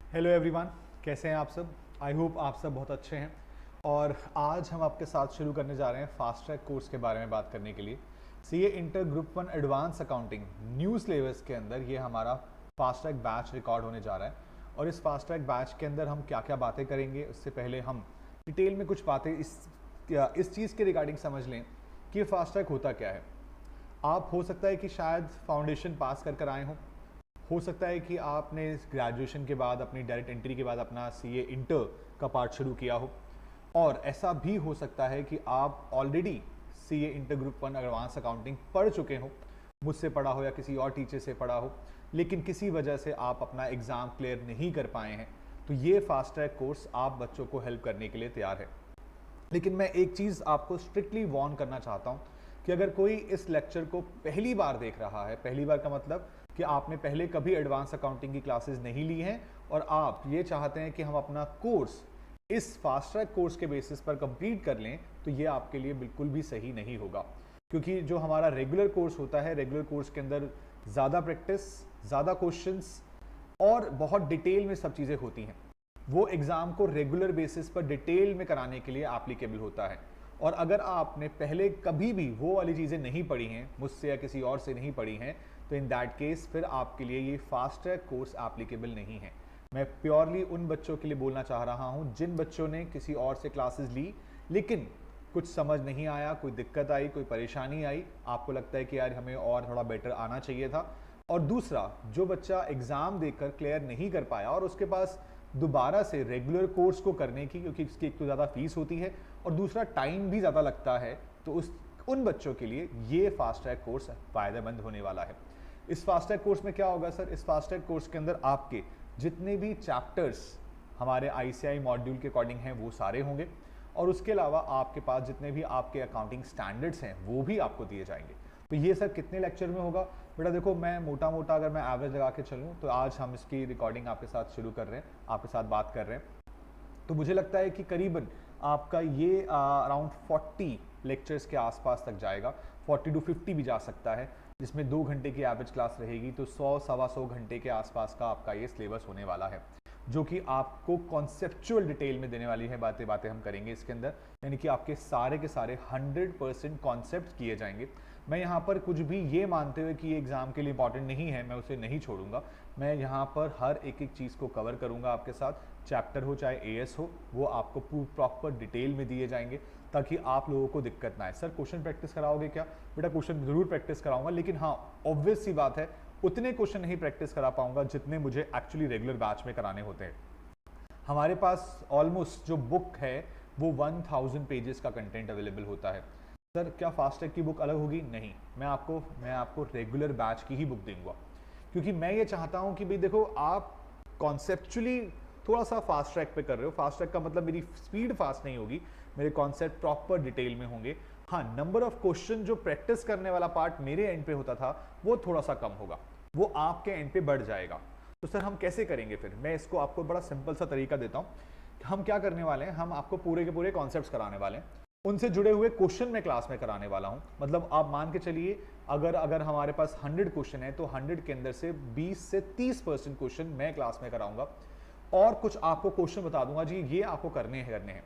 Hello everyone, कैसे हैं आप सब। आई होप आप सब बहुत अच्छे हैं। और आज हम आपके साथ शुरू करने जा रहे हैं फास्ट ट्रैक कोर्स के बारे में बात करने के लिए। CA inter group 1 advance accounting new syllabus के अंदर ये हमारा फास्ट ट्रैक बैच रिकॉर्ड होने जा रहा है। और इस फास्ट ट्रैक बैच के अंदर हम क्या क्या बातें करेंगे, उससे पहले हम डिटेल में कुछ बातें इस चीज़ के रिगार्डिंग समझ लें कि ये फास्ट ट्रैक होता क्या है। आप हो सकता है कि शायद फाउंडेशन पास कर आए हों, हो सकता है कि आपने ग्रेजुएशन के बाद अपनी डायरेक्ट एंट्री के बाद अपना सीए इंटर का पार्ट शुरू किया हो, और ऐसा भी हो सकता है कि आप already CA inter group 1 advance accounting पढ़ चुके हो, मुझसे पढ़ा हो या किसी और टीचर से पढ़ा हो, लेकिन किसी वजह से आप अपना एग्ज़ाम क्लियर नहीं कर पाए हैं। तो ये फास्ट ट्रैक कोर्स आप बच्चों को हेल्प करने के लिए तैयार है। लेकिन मैं एक चीज़ आपको स्ट्रिक्टली वार्न करना चाहता हूँ कि अगर कोई इस लेक्चर को पहली बार देख रहा है, पहली बार का मतलब कि आपने पहले कभी एडवांस अकाउंटिंग की क्लासेस नहीं ली हैं और आप ये चाहते हैं कि हम अपना कोर्स इस फास्ट ट्रैक कोर्स के बेसिस पर कंप्लीट कर लें, तो ये आपके लिए बिल्कुल भी सही नहीं होगा। क्योंकि जो हमारा रेगुलर कोर्स होता है, रेगुलर कोर्स के अंदर ज़्यादा प्रैक्टिस, ज़्यादा क्वेश्चंस और बहुत डिटेल में सब चीज़ें होती हैं। वो एग्ज़ाम को रेगुलर बेसिस पर डिटेल में कराने के लिए एप्लीकेबल होता है। और अगर आपने पहले कभी भी वो वाली चीज़ें नहीं पढ़ी हैं, मुझसे या किसी और से नहीं पढ़ी हैं, तो इन दैट केस फिर आपके लिए ये फास्ट ट्रैक कोर्स एप्लीकेबल नहीं है। मैं प्योरली उन बच्चों के लिए बोलना चाह रहा हूँ जिन बच्चों ने किसी और से क्लासेस ली, लेकिन कुछ समझ नहीं आया, कोई दिक्कत आई, कोई परेशानी आई, आपको लगता है कि यार हमें और थोड़ा बेटर आना चाहिए था। और दूसरा, जो बच्चा एग्ज़ाम देकर क्लियर नहीं कर पाया और उसके पास दोबारा से रेगुलर कोर्स को करने की, क्योंकि इसकी एक तो ज़्यादा फीस होती है और दूसरा टाइम भी ज़्यादा लगता है, तो उन बच्चों के लिए ये फास्ट ट्रैक कोर्स फ़ायदेमंद होने वाला है। इस फास्ट ट्रैक कोर्स में क्या होगा सर, इस फास्ट ट्रैक कोर्स के अंदर आपके जितने भी चैप्टर्स हमारे आईसीआई मॉड्यूल के अकॉर्डिंग हैं वो सारे होंगे, और उसके अलावा आपके पास जितने भी आपके अकाउंटिंग स्टैंडर्ड्स हैं वो भी आपको दिए जाएंगे। तो ये सर कितने लेक्चर में होगा बेटा, देखो मैं मोटा मोटा अगर मैं एवरेज लगा के चलूँ तो आज हम इसकी रिकॉर्डिंग आपके साथ शुरू कर रहे हैं, आपके साथ बात कर रहे हैं, तो मुझे लगता है कि करीबन आपका ये अराउंड 40 लेक्चर्स के आसपास तक जाएगा, 40 to 50 भी जा सकता है, जिसमें 2 घंटे की एवरेज क्लास रहेगी। तो 100-125 घंटे के आसपास का आपका ये सिलेबस होने वाला है, जो कि आपको कॉन्सेप्चुअल डिटेल में देने वाली है। बातें हम करेंगे इसके अंदर, यानी कि आपके सारे के सारे 100% कॉन्सेप्ट किए जाएंगे। मैं यहाँ पर कुछ भी ये मानते हुए कि ये एग्ज़ाम के लिए इंपॉर्टेंट नहीं है, मैं उसे नहीं छोड़ूंगा। मैं यहाँ पर हर एक एक चीज़ को कवर करूँगा आपके साथ, चैप्टर हो चाहे एएस हो, वो आपको प्रॉपर डिटेल में दिए जाएंगे ताकि आप लोगों को दिक्कत ना आए। सर क्वेश्चन प्रैक्टिस कराओगे क्या? बेटा क्वेश्चन ज़रूर प्रैक्टिस कराऊंगा, लेकिन हाँ ऑब्वियस सी बात है उतने क्वेश्चन नहीं प्रैक्टिस करा पाऊंगा जितने मुझे एक्चुअली रेगुलर बैच में कराने होते हैं। हमारे पास ऑलमोस्ट जो बुक है वो 1000 पेजेस का कंटेंट अवेलेबल होता है। सर क्या फास्ट ट्रैक की बुक अलग होगी? नहीं, मैं आपको रेगुलर बैच की ही बुक दूंगा, क्योंकि मैं ये चाहता हूँ कि भाई देखो आप कॉन्सेप्चुअली थोड़ा सा फास्ट ट्रैक पे कर रहे हो। फास्ट ट्रैक का मतलब मेरी स्पीड फास्ट नहीं होगी, मेरे कॉन्सेप्ट प्रॉपर डिटेल में होंगे। हाँ, नंबर ऑफ क्वेश्चन जो प्रैक्टिस करने वाला पार्ट मेरे एंड पे होता था वो थोड़ा सा कम होगा, वो आपके एंड पे बढ़ जाएगा। तो सर हम कैसे करेंगे फिर? मैं इसको आपको बड़ा सिंपल सा तरीका देता हूँ। हम क्या करने वाले हैं, हम आपको पूरे के पूरे कॉन्सेप्ट्स कराने वाले हैं, उनसे जुड़े हुए क्वेश्चन मैं क्लास में कराने वाला हूं। मतलब आप मान के चलिए अगर हमारे पास 100 क्वेश्चन है तो 100 के अंदर से 20 से 30% क्वेश्चन मैं क्लास में कराऊंगा, और कुछ आपको क्वेश्चन बता दूंगा जी ये आपको करने हैं।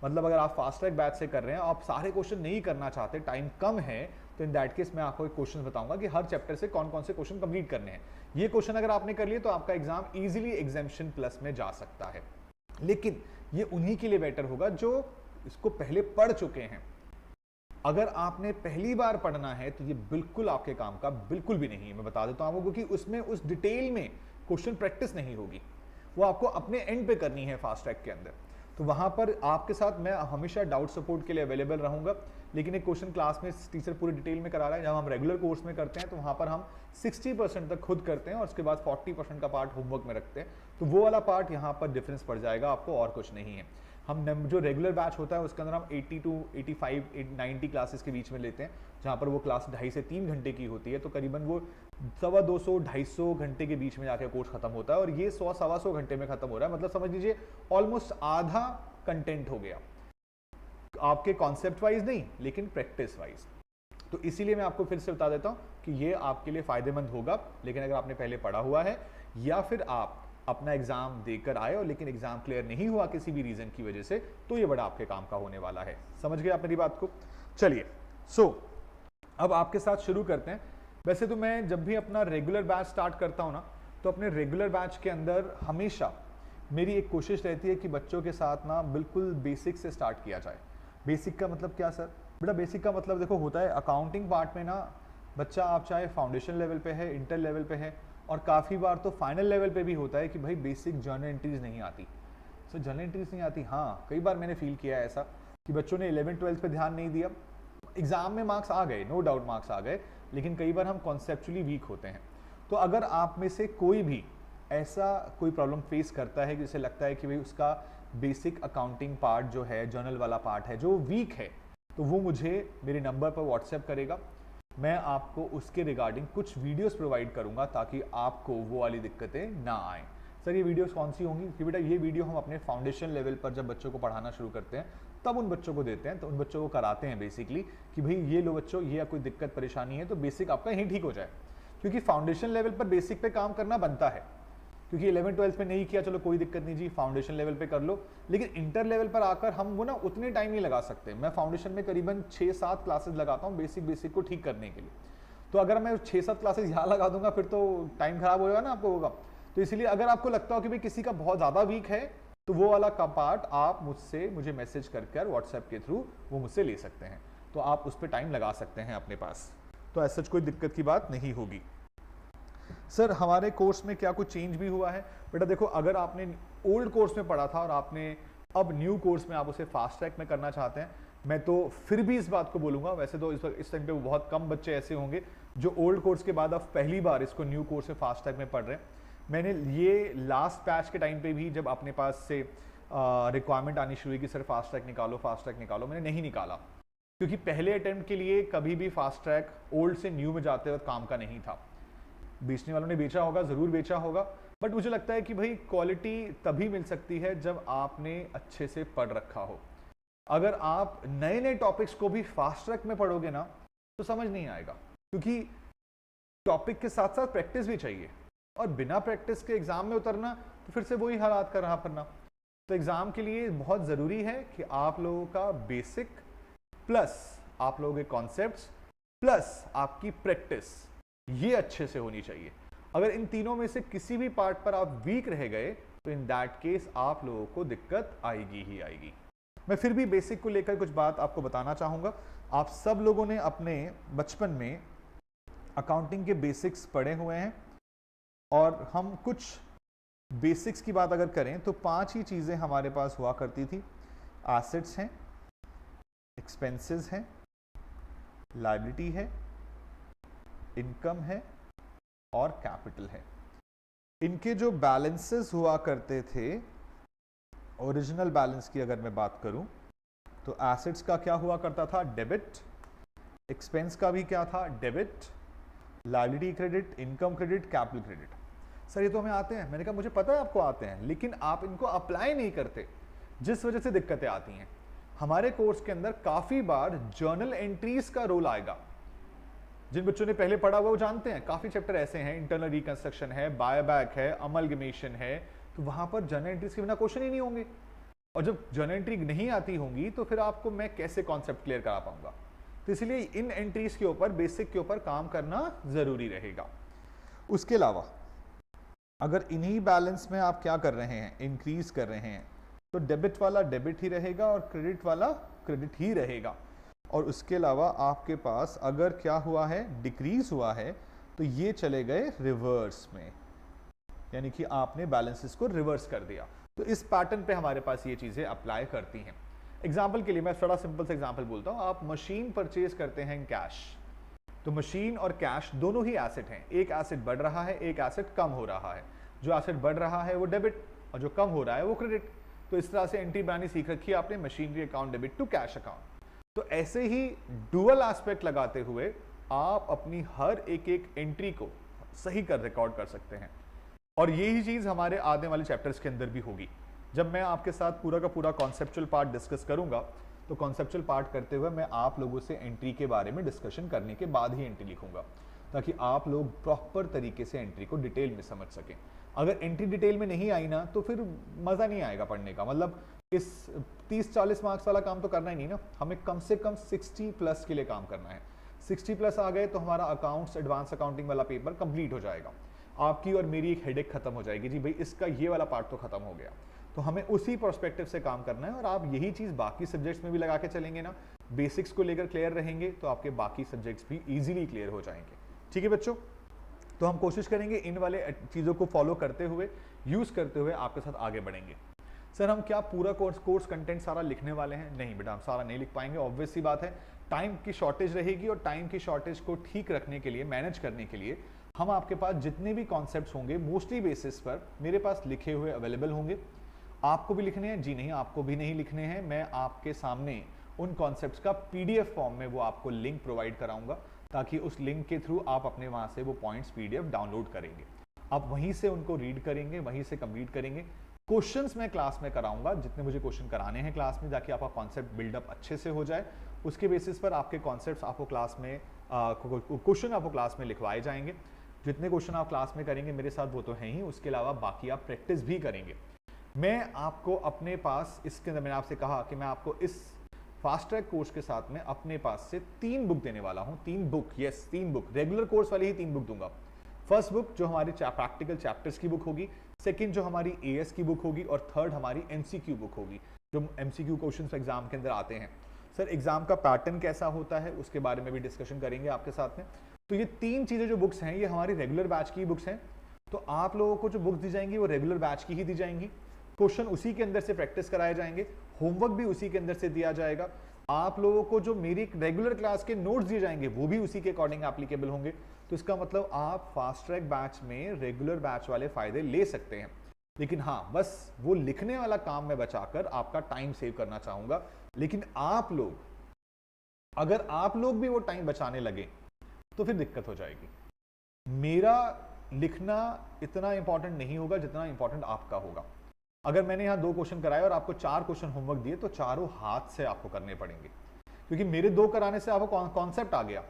मतलब अगर आप फास्ट ट्रैक बैच से कर रहे हैं, आप सारे क्वेश्चन नहीं करना चाहते, टाइम कम है, तो इन दैट केस मैं आपको एक क्वेश्चन बताऊंगा कि हर चैप्टर से कौन कौन से क्वेश्चन कंप्लीट करने हैं। ये क्वेश्चन अगर आपने कर लिए तो आपका एग्जाम इजीली एग्जामिनेशन प्लस में जा सकता है। लेकिन ये उन्हीं के लिए बेटर होगा जो इसको पहले पढ़ चुके हैं। अगर आपने पहली बार पढ़ना है तो ये बिल्कुल आपके काम का बिल्कुल भी नहीं है, मैं बता देता हूं आपको, क्योंकि उसमें उस डिटेल में क्वेश्चन प्रैक्टिस नहीं होगी, वो आपको अपने एंड पे करनी है फास्ट ट्रैक के अंदर। तो वहां पर आपके साथ मैं हमेशा डाउट सपोर्ट के लिए अवेलेबल रहूंगा। लेकिन एक क्वेश्चन क्लास में टीचर पूरी डिटेल में करा रहा है, जब हम रेगुलर कोर्स में करते हैं तो वहां पर हम 60% तक खुद करते हैं और उसके बाद 40% का पार्ट होमवर्क में रखते हैं। तो वो वाला पार्ट यहाँ पर डिफरेंस पड़ जाएगा आपको, और कुछ नहीं है। हम जो रेगुलर बैच होता है उसके अंदर हम 80 to 85 90 क्लासेस के बीच में लेते हैं, जहाँ पर वो क्लास 2.5 से 3 घंटे की होती है, तो करीबन वो 250-250 घंटे के बीच में जाकर कोर्स खत्म होता है, और ये 100-125 घंटे में खत्म हो रहा है। मतलब समझ लीजिए ऑलमोस्ट आधा कंटेंट हो गया, आपके कॉन्सेप्ट वाइज नहीं लेकिन प्रैक्टिस वाइज। तो इसीलिए मैं आपको फिर से बता देता हूं कि ये आपके लिए फायदेमंद होगा। लेकिन अगर आपने पहले पढ़ा हुआ है या फिर आप अपना एग्जाम देकर आए और लेकिन एग्जाम क्लियर नहीं हुआ किसी भी रीजन की वजह से, तो ये बड़ा आपके काम का होने वाला है। समझ गए आप मेरी बात को? चलिए अब आपके साथ शुरू करते हैं। वैसे तो मैं जब भी अपना रेगुलर बैच स्टार्ट करता हूँ ना, तो अपने रेगुलर बैच के अंदर हमेशा मेरी एक कोशिश रहती है कि बच्चों के साथ ना बिल्कुल बेसिक से स्टार्ट किया जाए। बेसिक का मतलब क्या सर? बेटा बेसिक का मतलब देखो होता है अकाउंटिंग पार्ट में ना, बच्चा आप चाहे फाउंडेशन लेवल पे है, इंटर लेवल पे है, और काफ़ी बार तो फाइनल लेवल पे भी होता है कि भाई बेसिक जर्नल एंट्रीज नहीं आती। सो जर्नल एंट्रीज नहीं आती, हाँ कई बार मैंने फील किया है ऐसा कि बच्चों ने 11th-12th पे ध्यान नहीं दिया, एग्जाम में मार्क्स आ गए, नो डाउट मार्क्स आ गए, लेकिन कई बार हम कॉन्सेप्चुअली वीक होते हैं। तो अगर आप में से कोई भी ऐसा कोई प्रॉब्लम फेस करता है कि उसे लगता है कि भाई उसका बेसिक अकाउंटिंग पार्ट जो है, जर्नल वाला पार्ट है जो वीक है, तो वो मुझे मेरे नंबर पर व्हाट्सएप करेगा। मैं आपको उसके रिगार्डिंग कुछ वीडियोस प्रोवाइड करूंगा ताकि आपको वो वाली दिक्कतें ना आए। सर ये वीडियोस कौन सी होंगी? कि बेटा ये वीडियो हम अपने फाउंडेशन लेवल पर जब बच्चों को पढ़ाना शुरू करते हैं तब उन बच्चों को देते हैं, तो उन बच्चों को कराते हैं बेसिकली कि भाई ये लो बच्चों, ये कोई दिक्कत परेशानी है तो बेसिक आपका यहीं ठीक हो जाए। क्योंकि फाउंडेशन लेवल पर बेसिक पे काम करना बनता है, क्योंकि 11th-12th में नहीं किया चलो कोई दिक्कत नहीं जी, फाउंडेशन लेवल पे कर लो, लेकिन इंटर लेवल पर आकर हम वो ना उतने टाइम नहीं लगा सकते। मैं फाउंडेशन में करीबन 6-7 क्लासेस लगाता हूँ बेसिक को ठीक करने के लिए। तो अगर मैं 6-7 क्लासेस यहाँ लगा दूंगा फिर तो टाइम खराब होगा ना आपको होगा। तो इसलिए अगर आपको लगता हो कि भाई किसी का बहुत ज़्यादा वीक है तो वो वाला का पार्ट आप मुझे मैसेज कर व्हाट्सएप के थ्रू वो मुझसे ले सकते हैं, तो आप उस पर टाइम लगा सकते हैं अपने पास, तो ऐसा कोई दिक्कत की बात नहीं होगी। सर हमारे कोर्स में क्या कुछ चेंज भी हुआ है? बेटा देखो, अगर आपने ओल्ड कोर्स में पढ़ा था और आपने अब न्यू कोर्स में आप उसे फास्ट ट्रैक में करना चाहते हैं, मैं तो फिर भी इस बात को बोलूंगा, वैसे तो इस टाइम पे बहुत कम बच्चे ऐसे होंगे जो ओल्ड कोर्स के बाद अब पहली बार इसको न्यू कोर्स में फास्ट ट्रैक में पढ़ रहे हैं। मैंने ये लास्ट बैच के टाइम पे भी जब अपने पास से रिक्वायरमेंट आनी शुरू हुई कि सर फास्ट ट्रैक निकालो, मैंने नहीं निकाला, क्योंकि पहले अटेम्प्ट के लिए कभी भी फास्ट ट्रैक ओल्ड से न्यू में जाते वक्त काम का नहीं था। बेचने वालों ने बेचा होगा, ज़रूर बेचा होगा, बट मुझे लगता है कि भाई क्वालिटी तभी मिल सकती है जब आपने अच्छे से पढ़ रखा हो। अगर आप नए नए टॉपिक्स को भी फास्ट ट्रैक में पढ़ोगे ना तो समझ नहीं आएगा, क्योंकि टॉपिक के साथ साथ प्रैक्टिस भी चाहिए, और बिना प्रैक्टिस के एग्जाम में उतरना तो फिर से वही हालात कर रहा पड़ना। तो एग्जाम के लिए बहुत ज़रूरी है कि आप लोगों का बेसिक प्लस आप लोगों के कॉन्सेप्ट्स प्लस आपकी प्रैक्टिस ये अच्छे से होनी चाहिए। अगर इन तीनों में से किसी भी पार्ट पर आप वीक रह गए तो इन दैट केस आप लोगों को दिक्कत आएगी ही आएगी। मैं फिर भी बेसिक को लेकर कुछ बात आपको बताना चाहूँगा। आप सब लोगों ने अपने बचपन में अकाउंटिंग के बेसिक्स पढ़े हुए हैं, और हम कुछ बेसिक्स की बात अगर करें तो 5 ही चीज़ें हमारे पास हुआ करती थी। एसेट्स हैं, एक्सपेंसेस हैं, लायबिलिटी है, इनकम है और कैपिटल है। इनके जो बैलेंसेस हुआ करते थे, ओरिजिनल बैलेंस की अगर मैं बात करूं तो एसेट्स का क्या हुआ करता था? डेबिट। एक्सपेंस का भी क्या था? Debit. Liability credit, income credit, capital credit. Sir ये तो हमें आते हैं। मैंने कहा मुझे पता है आपको आते हैं, लेकिन आप इनको अप्लाई नहीं करते, जिस वजह से दिक्कतें आती हैं। हमारे कोर्स के अंदर काफ़ी बार जर्नल एंट्रीज का रोल आएगा। जिन बच्चों ने पहले पढ़ा हुआ वो जानते हैं, काफ़ी चैप्टर ऐसे हैं, इंटरनल रिकंस्ट्रक्शन है, बायबैक है, अमलगमेशन है, तो वहाँ पर जर्नल एंट्रीज के बिना क्वेश्चन ही नहीं होंगे। और जब जर्नल एंट्री नहीं आती होंगी तो फिर आपको मैं कैसे कॉन्सेप्ट क्लियर करा पाऊंगा? तो इसलिए इन एंट्रीज के ऊपर, बेसिक के ऊपर काम करना ज़रूरी रहेगा। उसके अलावा अगर इन्हीं बैलेंस में आप क्या कर रहे हैं, इंक्रीज कर रहे हैं, तो डेबिट वाला डेबिट ही रहेगा और क्रेडिट वाला क्रेडिट ही रहेगा। और उसके अलावा आपके पास अगर क्या हुआ है, डिक्रीज हुआ है, तो ये चले गए रिवर्स में, यानी कि आपने बैलेंसेस को रिवर्स कर दिया। तो इस पैटर्न पे हमारे पास ये चीज़ें अप्लाई करती हैं। एग्जाम्पल के लिए मैं थोड़ा सिंपल सा एग्जाम्पल बोलता हूँ। आप मशीन परचेज करते हैं कैश, तो मशीन और कैश दोनों ही एसेट हैं। एक एसेट बढ़ रहा है, एक एसेट कम हो रहा है। जो एसेट बढ़ रहा है वो डेबिट और जो कम हो रहा है वो क्रेडिट। तो इस तरह से एंट्री बनानी सीख रखी है आपने, machinery account debit to cash account. तो ऐसे ही डुअल एस्पेक्ट लगाते हुए आप अपनी हर एक एंट्री को सही कर रिकॉर्ड कर सकते हैं। और यही चीज़ हमारे आने वाले चैप्टर्स के अंदर भी होगी। जब मैं आपके साथ पूरा का पूरा कॉन्सेप्चुअल पार्ट डिस्कस करूंगा, तो कॉन्सेप्चुअल पार्ट करते हुए मैं आप लोगों से एंट्री के बारे में डिस्कशन करने के बाद ही एंट्री लिखूंगा। ताकि आप लोग प्रॉपर तरीके से एंट्री को डिटेल में समझ सकें। अगर एंट्री डिटेल में नहीं आई ना तो फिर मज़ा नहीं आएगा पढ़ने का। मतलब इस 30-40 मार्क्स वाला काम तो करना ही नहीं ना, हमें कम से कम 60 प्लस के लिए काम करना है। 60 प्लस आ गए तो हमारा अकाउंट्स एडवांस अकाउंटिंग वाला पेपर कंप्लीट हो जाएगा। आपकी और मेरी एक हेडेक खत्म हो जाएगी, जी भाई इसका ये वाला पार्ट तो खत्म हो गया। तो हमें उसी पर्सपेक्टिव से काम करना है, और आप यही चीज़ बाकी सब्जेक्ट्स में भी लगा के चलेंगे ना, बेसिक्स को लेकर क्लियर रहेंगे तो आपके बाकी सब्जेक्ट्स भी ईजिली क्लियर हो जाएंगे। ठीक है बच्चों, तो हम कोशिश करेंगे इन वाले चीज़ों को फॉलो करते हुए, यूज़ करते हुए आपके साथ आगे बढ़ेंगे। सर हम क्या पूरा कोर्स कंटेंट सारा लिखने वाले हैं? नहीं बेटा, हम सारा नहीं लिख पाएंगे, ऑब्वियस सी बात है, टाइम की शॉर्टेज रहेगी, और टाइम की शॉर्टेज को ठीक रखने के लिए, मैनेज करने के लिए हम आपके पास जितने भी कॉन्सेप्ट्स होंगे मोस्टली बेसिस पर मेरे पास लिखे हुए अवेलेबल होंगे। आपको भी लिखने हैं? जी नहीं, आपको भी नहीं लिखने हैं। मैं आपके सामने उन कॉन्सेप्ट्स का पीडीएफ फॉर्म में वो आपको लिंक प्रोवाइड कराऊंगा, ताकि उस लिंक के थ्रू आप अपने वहाँ से वो पॉइंट्स पीडीएफ डाउनलोड करेंगे, आप वहीं से उनको रीड करेंगे, वहीं से कंप्लीट करेंगे। क्वेश्चंस मैं क्लास में कराऊंगा, जितने मुझे क्वेश्चन कराने हैं क्लास में, ताकि आपका कॉन्सेप्ट बिल्डअप अच्छे से हो जाए। उसके बेसिस पर आपके कॉन्सेप्ट्स आपको क्लास में, क्वेश्चन आपको क्लास में लिखवाए जाएंगे। जितने क्वेश्चन आप क्लास में करेंगे मेरे साथ वो तो हैं ही, उसके अलावा बाकी आप प्रैक्टिस भी करेंगे। मैं आपको अपने पास, इसके अंदर मैंने आपसे कहा कि मैं आपको इस फास्ट ट्रैक कोर्स के साथ में अपने पास से 3 बुक देने वाला हूं। 3 book, yes 3 book, regular course वाली ही 3 बुक दूंगा। फर्स्ट बुक जो हमारी प्रैक्टिकल चैप्टर्स की बुक होगी, सेकंड जो हमारी एएस की बुक होगी, और थर्ड हमारी एमसीक्यू बुक होगी, जो एमसीक्यू क्वेश्चंस एग्जाम के अंदर आते हैं। सर एग्जाम का पैटर्न कैसा होता है उसके बारे में भी डिस्कशन करेंगे आपके साथ में। तो ये 3 चीजें जो बुक्स हैं ये हमारी रेगुलर बैच की बुक्स हैं। तो आप लोगों को जो बुक्स दी जाएंगी वो रेगुलर बैच की ही दी जाएंगी। क्वेश्चन उसी के अंदर से प्रैक्टिस कराए जाएंगे, होमवर्क भी उसी के अंदर से दिया जाएगा। आप लोगों को जो मेरी रेगुलर क्लास के नोट्स दिए जाएंगे वो भी उसी के अकॉर्डिंग एप्लीकेबल होंगे। तो इसका मतलब आप फास्ट ट्रैक बैच में रेगुलर बैच वाले फायदे ले सकते हैं। लेकिन हाँ, बस वो लिखने वाला काम मैं बचाकर आपका टाइम सेव करना चाहूंगा। लेकिन आप लोग, अगर आप लोग भी वो टाइम बचाने लगे तो फिर दिक्कत हो जाएगी। मेरा लिखना इतना इंपॉर्टेंट नहीं होगा जितना इंपॉर्टेंट आपका होगा। अगर मैंने यहाँ 2 क्वेश्चन कराए और आपको 4 क्वेश्चन होमवर्क दिए तो चारों हाथ से आपको करने पड़ेंगे, क्योंकि मेरे 2 कराने से आपको कॉन्सेप्ट आ गया,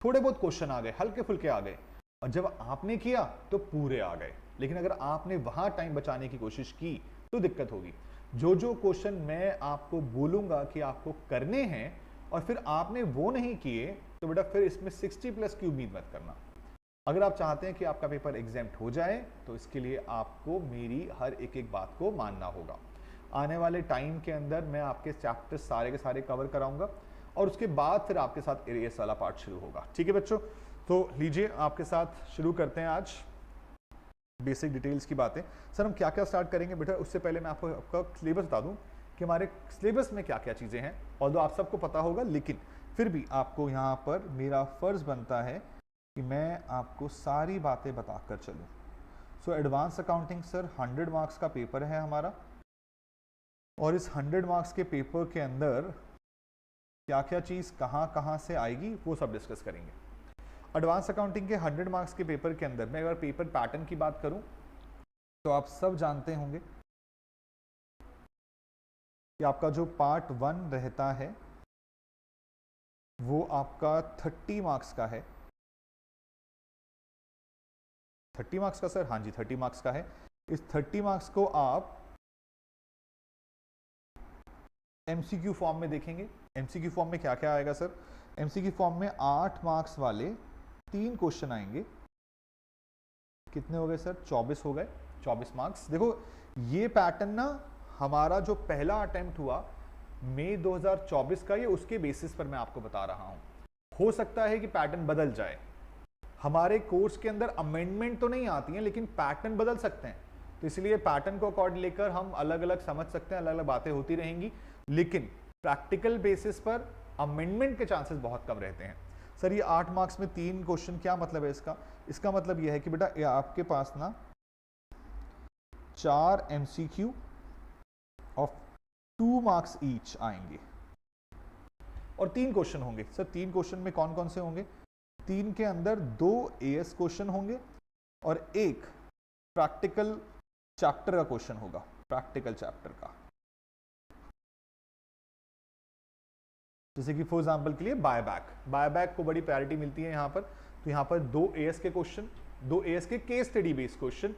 थोड़े बहुत क्वेश्चन आ गए, हल्के फुल्के आ गए, और जब आपने किया तो पूरे आ गए। लेकिन अगर आपने वहां टाइम बचाने की कोशिश की तो दिक्कत होगी। जो जो क्वेश्चन मैं आपको बोलूंगा कि आपको करने हैं और फिर आपने वो नहीं किए तो बेटा फिर इसमें 60 प्लस की उम्मीद मत करना। अगर आप चाहते हैं कि आपका पेपर एग्जाम्प्ट हो जाए तो इसके लिए आपको मेरी हर एक बात को मानना होगा। आने वाले टाइम के अंदर मैं आपके चैप्टर सारे के सारे कवर कराऊंगा, और उसके बाद फिर आपके साथ एरियस वाला पार्ट शुरू होगा। ठीक है बच्चों, तो लीजिए आपके साथ शुरू करते हैं आज बेसिक डिटेल्स की बातें। सर हम क्या क्या स्टार्ट करेंगे बेटा, उससे पहले मैं आपको आपका सिलेबस बता दूं कि हमारे सिलेबस में क्या क्या चीज़ें हैं। ऑल्दो आप सबको पता होगा, लेकिन फिर भी आपको यहाँ पर मेरा फ़र्ज़ बनता है कि मैं आपको सारी बातें बताकर चलूँ। So advance accounting sir 100 marks का पेपर है हमारा, और इस 100 मार्क्स के पेपर के अंदर क्या क्या चीज़ कहाँ कहाँ से आएगी वो सब डिस्कस करेंगे। एडवांस अकाउंटिंग के 100 मार्क्स के पेपर के अंदर मैं अगर पेपर पैटर्न की बात करूं तो आप सब जानते होंगे कि आपका जो पार्ट 1 रहता है वो आपका 30 मार्क्स का है। 30 मार्क्स का सर? हाँ जी 30 मार्क्स का है। इस 30 मार्क्स को आप एमसीक्यू फॉर्म में देखेंगे। एमसीक्यू फॉर्म में क्या क्या आएगा सर? एमसीक्यू फॉर्म में 8 मार्क्स वाले 3 क्वेश्चन आएंगे। कितने हो गए सर? 24 हो गए, 24 मार्क्स। देखो ये पैटर्न ना हमारा जो पहला अटेम्प्ट हुआ मई 2024 का, ये उसके बेसिस पर मैं आपको बता रहा हूं। हो सकता है कि पैटर्न बदल जाए। हमारे कोर्स के अंदर अमेंडमेंट तो नहीं आती है, लेकिन पैटर्न बदल सकते हैं। तो इसलिए पैटर्न को अकॉर्ड लेकर हम अलग अलग समझ सकते हैं, अलग अलग बातें होती रहेंगी, लेकिन प्रैक्टिकल बेसिस पर अमेंडमेंट के चांसेस बहुत कम रहते हैं। सर ये 8 मार्क्स में 3 क्वेश्चन, क्या मतलब है इसका? इसका मतलब यह है कि बेटा ये आपके पास ना 4 एमसीक्यू ऑफ 2 मार्क्स ईच आएंगे और 3 क्वेश्चन होंगे। सर 3 क्वेश्चन में कौन कौन से होंगे? 3 के अंदर 2 एएस क्वेश्चन होंगे और 1 प्रैक्टिकल चैप्टर का क्वेश्चन होगा, प्रैक्टिकल चैप्टर का। जैसे कि फॉर एग्जाम्पल के लिए बायबैक को बड़ी प्रायोरिटी मिलती है यहाँ पर। तो यहाँ पर 2 AS के क्वेश्चन, 2 AS के case study based question,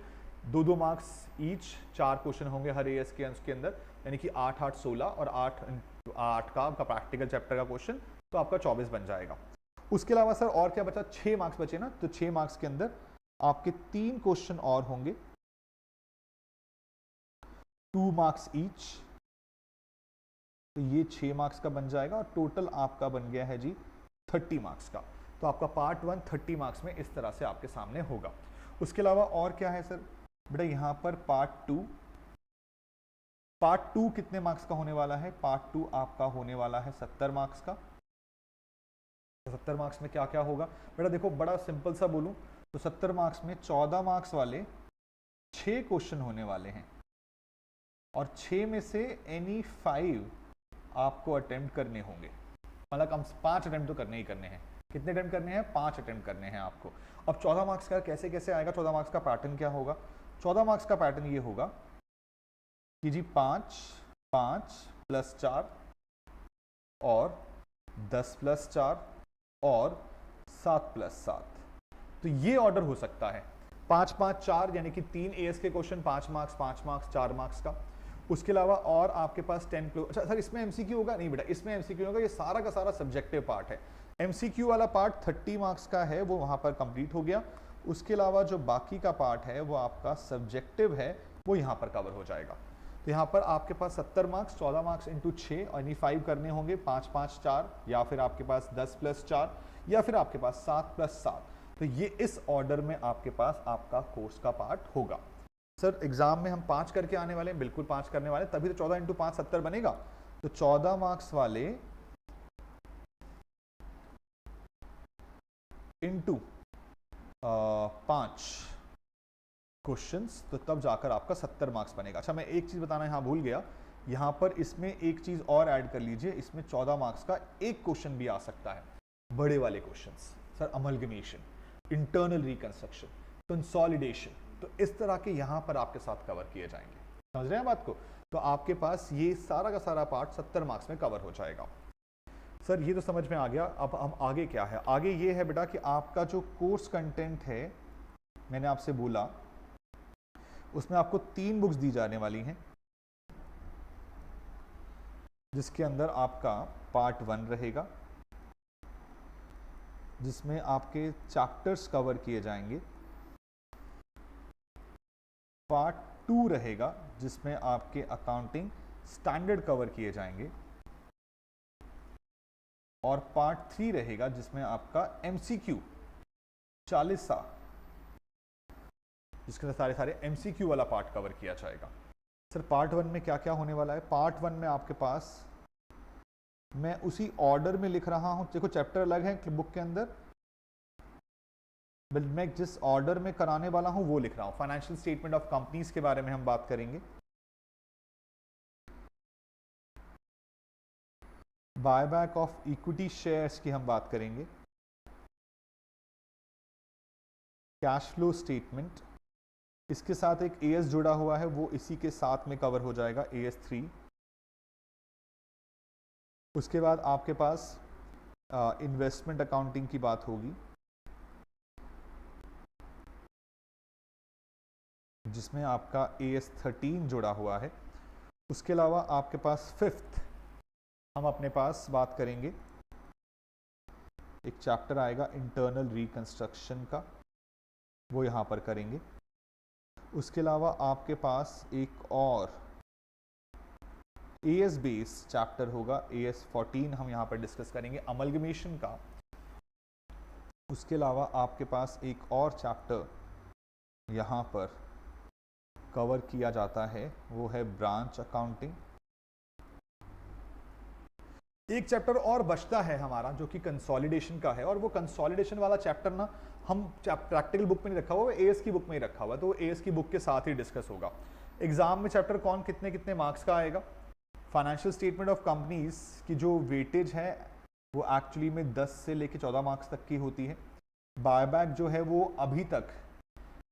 2-2 marks each, 4 question होंगे हर AS के उसके अंदर, यानी कि 8-8 16 और 8 का आपका प्रैक्टिकल चैप्टर का क्वेश्चन, तो आपका 24 बन जाएगा। उसके अलावा सर और क्या बचा, 6 मार्क्स बचे ना, तो 6 मार्क्स के अंदर आपके 3 क्वेश्चन और होंगे, 2 मार्क्स ईच, तो ये 6 मार्क्स का बन जाएगा और टोटल आपका बन गया है जी 30 मार्क्स का। तो आपका पार्ट 1 30 मार्क्स में इस तरह से आपके सामने होगा। उसके अलावा और क्या है सर बेटा, यहां पर पार्ट 2 कितने मार्क्स का होने वाला है, पार्ट 2 आपका होने वाला है 70 मार्क्स का। 70 मार्क्स में क्या क्या होगा बेटा, देखो बड़ा सिंपल सा बोलूं तो 70 मार्क्स में 14 मार्क्स वाले 6 क्वेश्चन होने वाले हैं और 6 में से एनी 5 आपको अटेम्प्ट करने होंगे, मतलब कम 5 अटेम्प्ट तो करने ही करने हैं। कितने अटेम्प्ट करने हैं, 5 अटेम्प्ट करने हैं आपको। अब 14 मार्क्स का कैसे कैसे आएगा, 14 मार्क्स का पैटर्न क्या होगा, 14 मार्क्स का पैटर्न ये होगा कि जी 5 5 + 4 और 10 + 4 और 7 + 7, तो ये ऑर्डर हो सकता है 5 5 4, यानी कि 3 AS के क्वेश्चन 5 मार्क्स 5 मार्क्स 4 मार्क्स का। उसके अलावा और आपके पास 10 अच्छा सर इसमें MCQ होगा, नहीं बेटा इसमें MCQ होगा, ये सारा का सारा सब्जेक्टिव पार्ट है। MCQ वाला पार्ट 30 मार्क्स का है, वो वहां पर कंप्लीट हो गया। उसके अलावा जो बाकी का पार्ट है वो आपका सब्जेक्टिव है, वो यहाँ पर कवर हो जाएगा। तो यहाँ पर आपके पास 70 मार्क्स, 14 मार्क्स इंटू 6 यानी 5 करने होंगे, 5 5 4, या फिर आपके पास 10 + 4, या फिर आपके पास 7 + 7। तो ये इस ऑर्डर में आपके पास आपका कोर्स का पार्ट होगा। सर एग्जाम में हम 5 करके आने वाले हैं, बिल्कुल 5 करने वाले, तभी तो 14 × 5 70 बनेगा। तो 14 मार्क्स वाले इंटू 5 क्वेश्चंस, तो तब जाकर आपका 70 मार्क्स बनेगा। अच्छा मैं एक चीज बताना यहाँ भूल गया, यहाँ पर इसमें एक चीज और ऐड कर लीजिए, इसमें 14 मार्क्स का एक क्वेश्चन भी आ सकता है, बड़े वाले questions sir, amalgamation, internal reconstruction, consolidation, तो इस तरह के यहाँ पर आपके साथ कवर किए जाएंगे। समझ रहे हैं बात को? तो आपके पास ये सारा का सारा पार्ट 70 मार्क्स में कवर हो जाएगा। सर ये तो समझ में आ गया, अब हम आगे क्या है, आगे ये है बेटा कि आपका जो कोर्स कंटेंट है, मैंने आपसे बोला उसमें आपको 3 बुक्स दी जाने वाली हैं, जिसके अंदर आपका पार्ट 1 रहेगा, जिसमें आपके चैप्टर्स कवर किए जाएंगे, पार्ट 2 रहेगा जिसमें आपके अकाउंटिंग स्टैंडर्ड कवर किए जाएंगे, और पार्ट 3 रहेगा जिसमें आपका MCQ 40 सा, जिसके अंदर सारे MCQ वाला पार्ट कवर किया जाएगा। सर पार्ट 1 में क्या क्या होने वाला है, पार्ट 1 में आपके पास मैं उसी ऑर्डर में लिख रहा हूं, देखो चैप्टर अलग है बुक के अंदर, मैं जिस ऑर्डर में कराने वाला हूं वो लिख रहा हूं। फाइनेंशियल स्टेटमेंट ऑफ कंपनीज के बारे में हम बात करेंगे, बायबैक ऑफ इक्विटी शेयर्स की हम बात करेंगे, कैश फ्लो स्टेटमेंट, इसके साथ एक AS जुड़ा हुआ है, वो इसी के साथ में कवर हो जाएगा, AS 3। उसके बाद आपके पास इन्वेस्टमेंट अकाउंटिंग की बात होगी, जिसमें आपका AS 13 जुड़ा हुआ है। उसके अलावा आपके पास 5th हम अपने पास बात करेंगे, एक चैप्टर आएगा इंटरनल रिकंस्ट्रक्शन का, वो यहाँ पर करेंगे। उसके अलावा आपके पास एक और AS बेस्ड चैप्टर होगा, AS 14 हम यहाँ पर डिस्कस करेंगे अमलगमेशन का। उसके अलावा आपके पास एक और चैप्टर यहाँ पर कवर किया जाता है, वो है ब्रांच अकाउंटिंग। एक चैप्टर और बचता है हमारा जो कि कंसोलिडेशन का है, और वो कंसोलिडेशन वाला चैप्टर ना हम प्रैक्टिकल बुक में नहीं रखा हुआ, AS की बुक में ही रखा हुआ, तो AS की बुक के साथ ही डिस्कस होगा। एग्जाम में चैप्टर कौन कितने कितने मार्क्स का आएगा, फाइनेंशियल स्टेटमेंट ऑफ कंपनीज की जो वेटेज है वो एक्चुअली में 10 से लेके 14 मार्क्स तक की होती है। बायबैक जो है वो अभी तक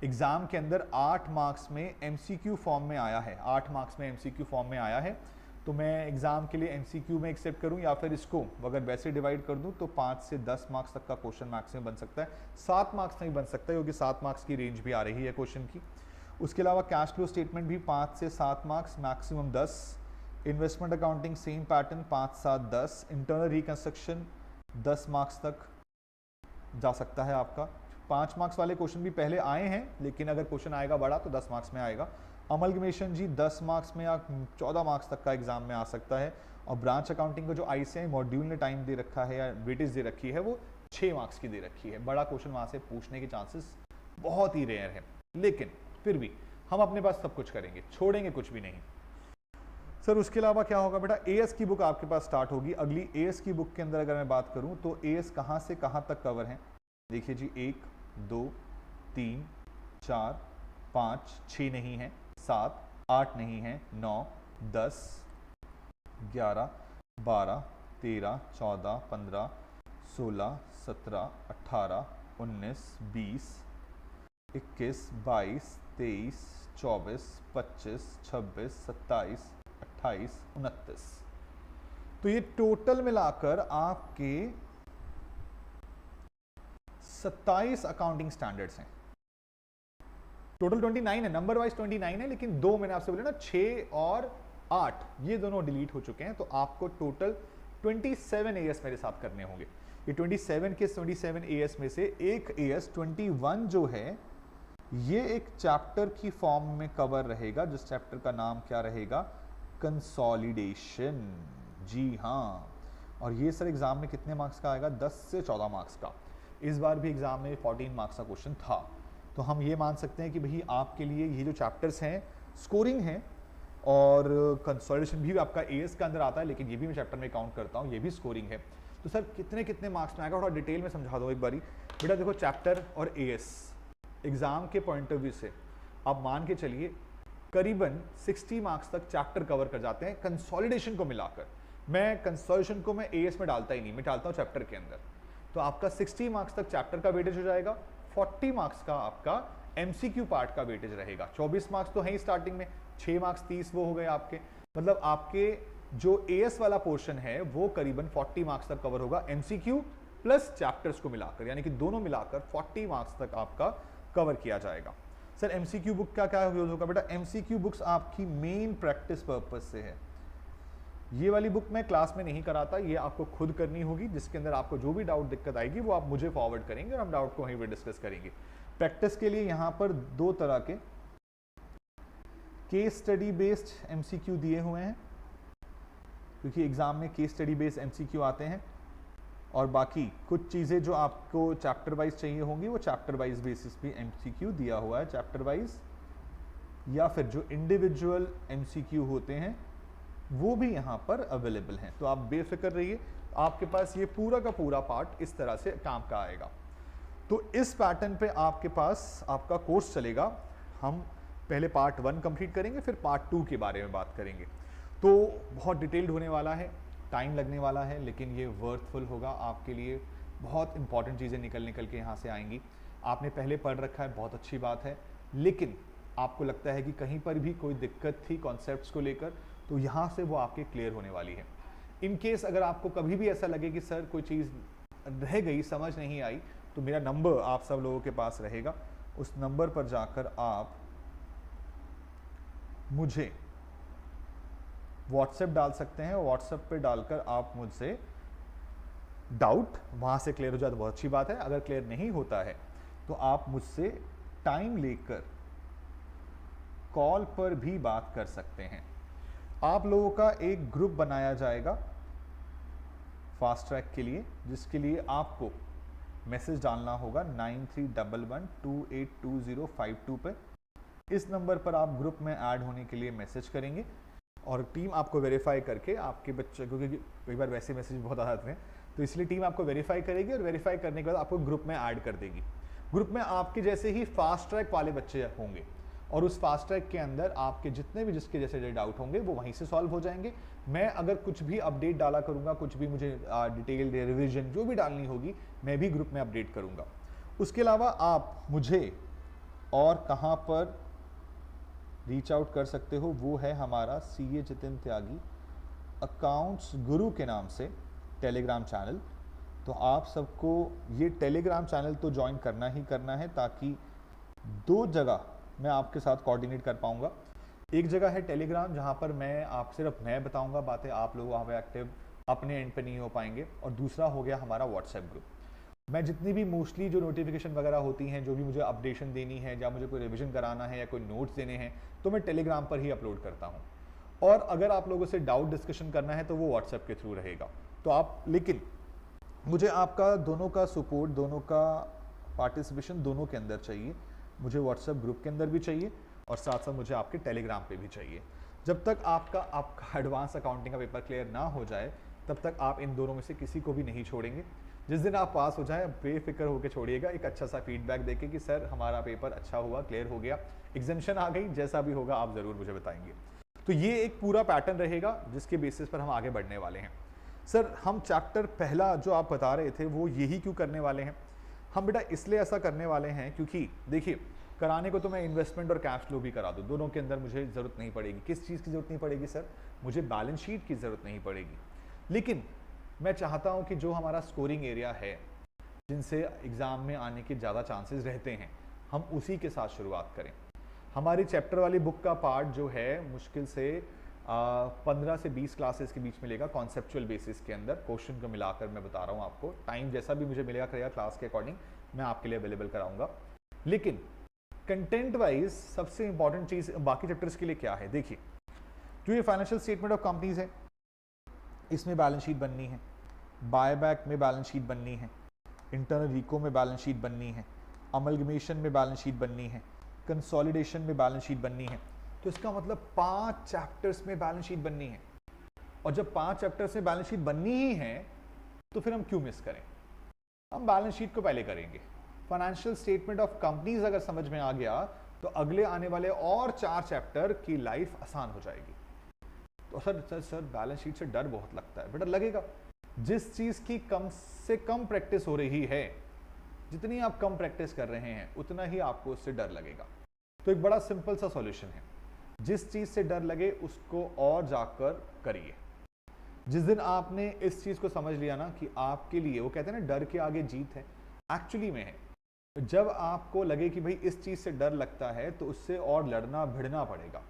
एग्जाम के अंदर 8 मार्क्स में MCQ फॉर्म में आया है, 8 मार्क्स में MCQ फॉर्म में आया है। तो मैं एग्जाम के लिए एमसीक्यू में एक्सेप्ट करूं या फिर इसको अगर वैसे डिवाइड कर दूं तो 5 से 10 मार्क्स तक का क्वेश्चन मैक्सिमम बन सकता है। 7 मार्क्स नहीं बन सकता क्योंकि 7 मार्क्स की रेंज भी आ रही है क्वेश्चन की। उसके अलावा कैश फ्लो स्टेटमेंट भी 5 से 7 marks, maximum 10। Investment accounting same pattern 5, 7, 10। Internal reconstruction 10 marks तक जा सकता है आपका। 5 मार्क्स वाले क्वेश्चन भी पहले आए हैं, लेकिन अगर क्वेश्चन आएगा बड़ा तो 10 मार्क्स में आएगा। अमलगमेशन जी 10 मार्क्स में या 14 मार्क्स तक का एग्जाम में आ सकता है। और ब्रांच अकाउंटिंग का जो आईसीआई मॉड्यूल ने टाइम दे रखा है या वेटेज दे रखी है वो 6 मार्क्स की दे रखी है। बड़ा क्वेश्चन वहां से पूछने के चांसेस बहुत ही रेयर है, लेकिन फिर भी हम अपने पास सब कुछ करेंगे, छोड़ेंगे कुछ भी नहीं। सर उसके अलावा क्या होगा बेटा, एएस की बुक आपके पास स्टार्ट होगी। अगली एएस की बुक के अंदर अगर मैं बात करूं तो एएस कहां से कहां तक कवर है, देखिए जी 1, 2, 3, 4, 5, 6 नहीं है, 7, 8 नहीं है, 9, 10, 11, 12, 13, 14, 15, 16, 17, 18, 19, 20, 21, 22, 23, 24, 25, 26, 27, 28, 29। तो ये टोटल मिलाकर आपके 27 अकाउंटिंग स्टैंडर्ड्स हैं। टोटल 29 है, नंबर वाइज 29 है, लेकिन दो मैंने आपसे बोला ना 6 और 8 ये दोनों डिलीट हो चुके हैं, तो आपको टोटल 27 एएस मेरे साथ करने होंगे। ये 27 के 27 एएस में से एक एएस 21 जो है ये एक चैप्टर की फॉर्म में कवर रहेगा, जिस चैप्टर का नाम क्या रहेगा, कंसोलिडेशन। जी हाँ, और ये सर एग्जाम में कितने मार्क्स का आएगा, 10 से 14 मार्क्स का। इस बार भी एग्जाम में 14 मार्क्स का क्वेश्चन था, तो हम ये मान सकते हैं कि भाई आपके लिए ये जो चैप्टर्स हैं स्कोरिंग है, और कंसोलिडेशन भी आपका एएस के अंदर आता है, लेकिन ये भी मैं चैप्टर में काउंट करता हूँ, ये भी स्कोरिंग है। तो सर कितने कितने मार्क्स में आएगा, थोड़ा डिटेल में समझा दो एक बारी बेटा। देखो चैप्टर और एएस एग्जाम के पॉइंट ऑफ व्यू से आप मान के चलिए करीबन 60 मार्क्स तक चैप्टर कवर कर जाते हैं कंसोलिडेशन को मिलाकर। मैं कंसोलिडेशन को मैं एएस में डालता ही नहीं, मैं डालता हूँ चैप्टर के अंदर। तो आपका 60 मार्क्स तक चैप्टर का वेटेज हो जाएगा, 40 मार्क्स का आपका एमसीक्यू पार्ट का वेटेज रहेगा। 24 मार्क्स तो है ही स्टार्टिंग में, 6 मार्क्स 30 वो हो गए आपके, मतलब आपके जो एएस वाला पोर्शन है वो करीबन 40 मार्क्स तक कवर होगा एमसीक्यू प्लस चैप्टर्स को मिलाकर, यानी कि दोनों मिलाकर 40 मार्क्स तक आपका कवर किया जाएगा। सर एमसीक्यू बुक का क्या यूज होगा बेटा, एमसीक्यू बुक्स आपकी मेन प्रैक्टिस पर्पज से है। ये वाली बुक मैं क्लास में नहीं कराता, ये आपको खुद करनी होगी, जिसके अंदर आपको जो भी डाउट दिक्कत आएगी वो आप मुझे फॉरवर्ड करेंगे और हम डाउट को वहीं पर डिस्कस करेंगे। प्रैक्टिस के लिए यहाँ पर 2 तरह के केस स्टडी बेस्ड एमसीक्यू दिए हुए हैं, क्योंकि एग्जाम में केस स्टडी बेस्ड एमसीक्यू आते हैं, और बाकी कुछ चीज़ें जो आपको चैप्टर वाइज चाहिए होंगी वो चैप्टर वाइज बेसिस पे एमसीक्यू दिया हुआ है, चैप्टर वाइज, या फिर जो इंडिविजुअल एमसीक्यू होते हैं वो भी यहाँ पर अवेलेबल हैं। तो आप बेफिक्र रहिए, आपके पास ये पूरा का पूरा पार्ट इस तरह से काम का आएगा। तो इस पैटर्न पे आपके पास आपका कोर्स चलेगा। हम पहले पार्ट 1 कंप्लीट करेंगे, फिर पार्ट 2 के बारे में बात करेंगे। तो बहुत डिटेल्ड होने वाला है, टाइम लगने वाला है, लेकिन ये वर्थफुल होगा आपके लिए। बहुत इंपॉर्टेंट चीज़ें निकल के यहाँ से आएंगी। आपने पहले पढ़ रखा है, बहुत अच्छी बात है, लेकिन आपको लगता है कि कहीं पर भी कोई दिक्कत थी कॉन्सेप्ट्स को लेकर, तो यहाँ से वो आपके क्लियर होने वाली है। इन केस अगर आपको कभी भी ऐसा लगे कि सर कोई चीज़ रह गई, समझ नहीं आई, तो मेरा नंबर आप सब लोगों के पास रहेगा। उस नंबर पर जाकर आप मुझे व्हाट्सएप डाल सकते हैं, व्हाट्सएप पे डालकर आप मुझसे डाउट वहां से क्लियर हो जाए तो बहुत अच्छी बात है। अगर क्लियर नहीं होता है तो आप मुझसे टाइम लेकर कॉल पर भी बात कर सकते हैं। आप लोगों का एक ग्रुप बनाया जाएगा फास्ट ट्रैक के लिए, जिसके लिए आपको मैसेज डालना होगा 9311282052 पे। इस नंबर पर आप ग्रुप में ऐड होने के लिए मैसेज करेंगे और टीम आपको वेरीफाई करके आपके बच्चे, क्योंकि कई बार वैसे मैसेज बहुत आते हैं, तो इसलिए टीम आपको वेरीफाई करेगी और वेरीफाई करने के बाद आपको ग्रुप में ऐड कर देगी। ग्रुप में आपके जैसे ही फास्ट ट्रैक वाले बच्चे होंगे और उस फास्ट ट्रैक के अंदर आपके जितने भी जिसके जैसे डाउट होंगे वो वहीं से सॉल्व हो जाएंगे। मैं अगर कुछ भी अपडेट डाला करूंगा, कुछ भी मुझे डिटेल रिविजन जो भी डालनी होगी, मैं भी ग्रुप में अपडेट करूंगा। उसके अलावा आप मुझे और कहाँ पर रीच आउट कर सकते हो, वो है हमारा CA जितिन त्यागी अकाउंट्स गुरु के नाम से टेलीग्राम चैनल। तो आप सबको ये टेलीग्राम चैनल तो ज्वाइन करना ही करना है, ताकि दो जगह मैं आपके साथ कोऑर्डिनेट कर पाऊंगा। एक जगह है टेलीग्राम जहां पर सिर्फ मैं बताऊंगा बातें, आप लोग वहाँ पे एक्टिव अपने एंड पे नहीं हो पाएंगे, और दूसरा हो गया हमारा व्हाट्सएप ग्रुप। मैं जितनी भी मोस्टली जो नोटिफिकेशन वगैरह होती हैं, जो भी मुझे अपडेशन देनी है या मुझे कोई रिवीजन कराना है या कोई नोट्स देने हैं, तो मैं टेलीग्राम पर ही अपलोड करता हूँ। और अगर आप लोगों से डाउट डिस्कशन करना है तो वो व्हाट्सएप के थ्रू रहेगा। तो आप, लेकिन मुझे आपका दोनों का सपोर्ट, दोनों का पार्टिसिपेशन दोनों के अंदर चाहिए। मुझे व्हाट्सएप ग्रुप के अंदर भी चाहिए और साथ साथ मुझे आपके टेलीग्राम पे भी चाहिए। जब तक आपका एडवांस अकाउंटिंग का पेपर क्लियर ना हो जाए, तब तक आप इन दोनों में से किसी को भी नहीं छोड़ेंगे। जिस दिन आप पास हो जाए, बेफिक्र होकर छोड़िएगा, एक अच्छा सा फीडबैक देके कि सर हमारा पेपर अच्छा हुआ, क्लियर हो गया, एग्जामिशन आ गई, जैसा भी होगा आप ज़रूर मुझे बताएंगे। तो ये एक पूरा पैटर्न रहेगा जिसके बेसिस पर हम आगे बढ़ने वाले हैं। सर हम चैप्टर पहला जो आप बता रहे थे वो यही क्यों करने वाले हैं? हम बेटा इसलिए ऐसा करने वाले हैं क्योंकि देखिए, कराने को तो मैं इन्वेस्टमेंट और कैश फ्लो भी करा दूँ, दोनों के अंदर मुझे ज़रूरत नहीं पड़ेगी। किस चीज़ की ज़रूरत नहीं पड़ेगी सर? मुझे बैलेंस शीट की ज़रूरत नहीं पड़ेगी। लेकिन मैं चाहता हूं कि जो हमारा स्कोरिंग एरिया है, जिनसे एग्जाम में आने के ज़्यादा चांसेस रहते हैं, हम उसी के साथ शुरुआत करें। हमारी चैप्टर वाली बुक का पार्ट जो है मुश्किल से 15 से 20 क्लासेस के बीच मिलेगा, कॉन्सेप्चुअल बेसिस के अंदर, क्वेश्चन को मिलाकर मैं बता रहा हूँ आपको। टाइम जैसा भी मुझे मिलेगा करेगा क्लास के अकॉर्डिंग मैं आपके लिए अवेलेबल कराऊंगा। लेकिन कंटेंट वाइज सबसे इंपॉर्टेंट चीज़ बाकी चैप्टर्स के लिए क्या है? देखिए, जो ये फाइनेंशियल स्टेटमेंट ऑफ कंपनीज है, इसमें बैलेंस शीट बननी है, बायबैक में बैलेंस शीट बननी है, इंटरनल रिको में बैलेंस शीट बननी है, अमलगमेशन में बैलेंस शीट बननी है, कंसोलिडेशन में बैलेंस शीट बननी है। तो इसका मतलब 5 चैप्टर्स में बैलेंस शीट बननी है। और जब 5 चैप्टर्स में बैलेंस शीट बननी ही है तो फिर हम क्यों मिस करें? हम बैलेंस शीट को पहले करेंगे। फाइनेंशियल स्टेटमेंट ऑफ कंपनीज अगर समझ में आ गया तो अगले आने वाले और 4 चैप्टर की लाइफ आसान हो जाएगी। तो सर बैलेंस शीट से डर बहुत लगता है। बेटा लगेगा, जिस चीज की कम से कम प्रैक्टिस हो रही है, जितनी आप कम प्रैक्टिस कर रहे हैं उतना ही आपको उससे डर लगेगा। तो एक बड़ा सिंपल सा सॉल्यूशन है, जिस चीज से डर लगे उसको और जाकर करिए। जिस दिन आपने इस चीज को समझ लिया ना कि आपके लिए, वो कहते हैं ना डर के आगे जीत है, एक्चुअली में है। जब आपको लगे कि भाई इस चीज से डर लगता है तो उससे और लड़ना भिड़ना पड़ेगा।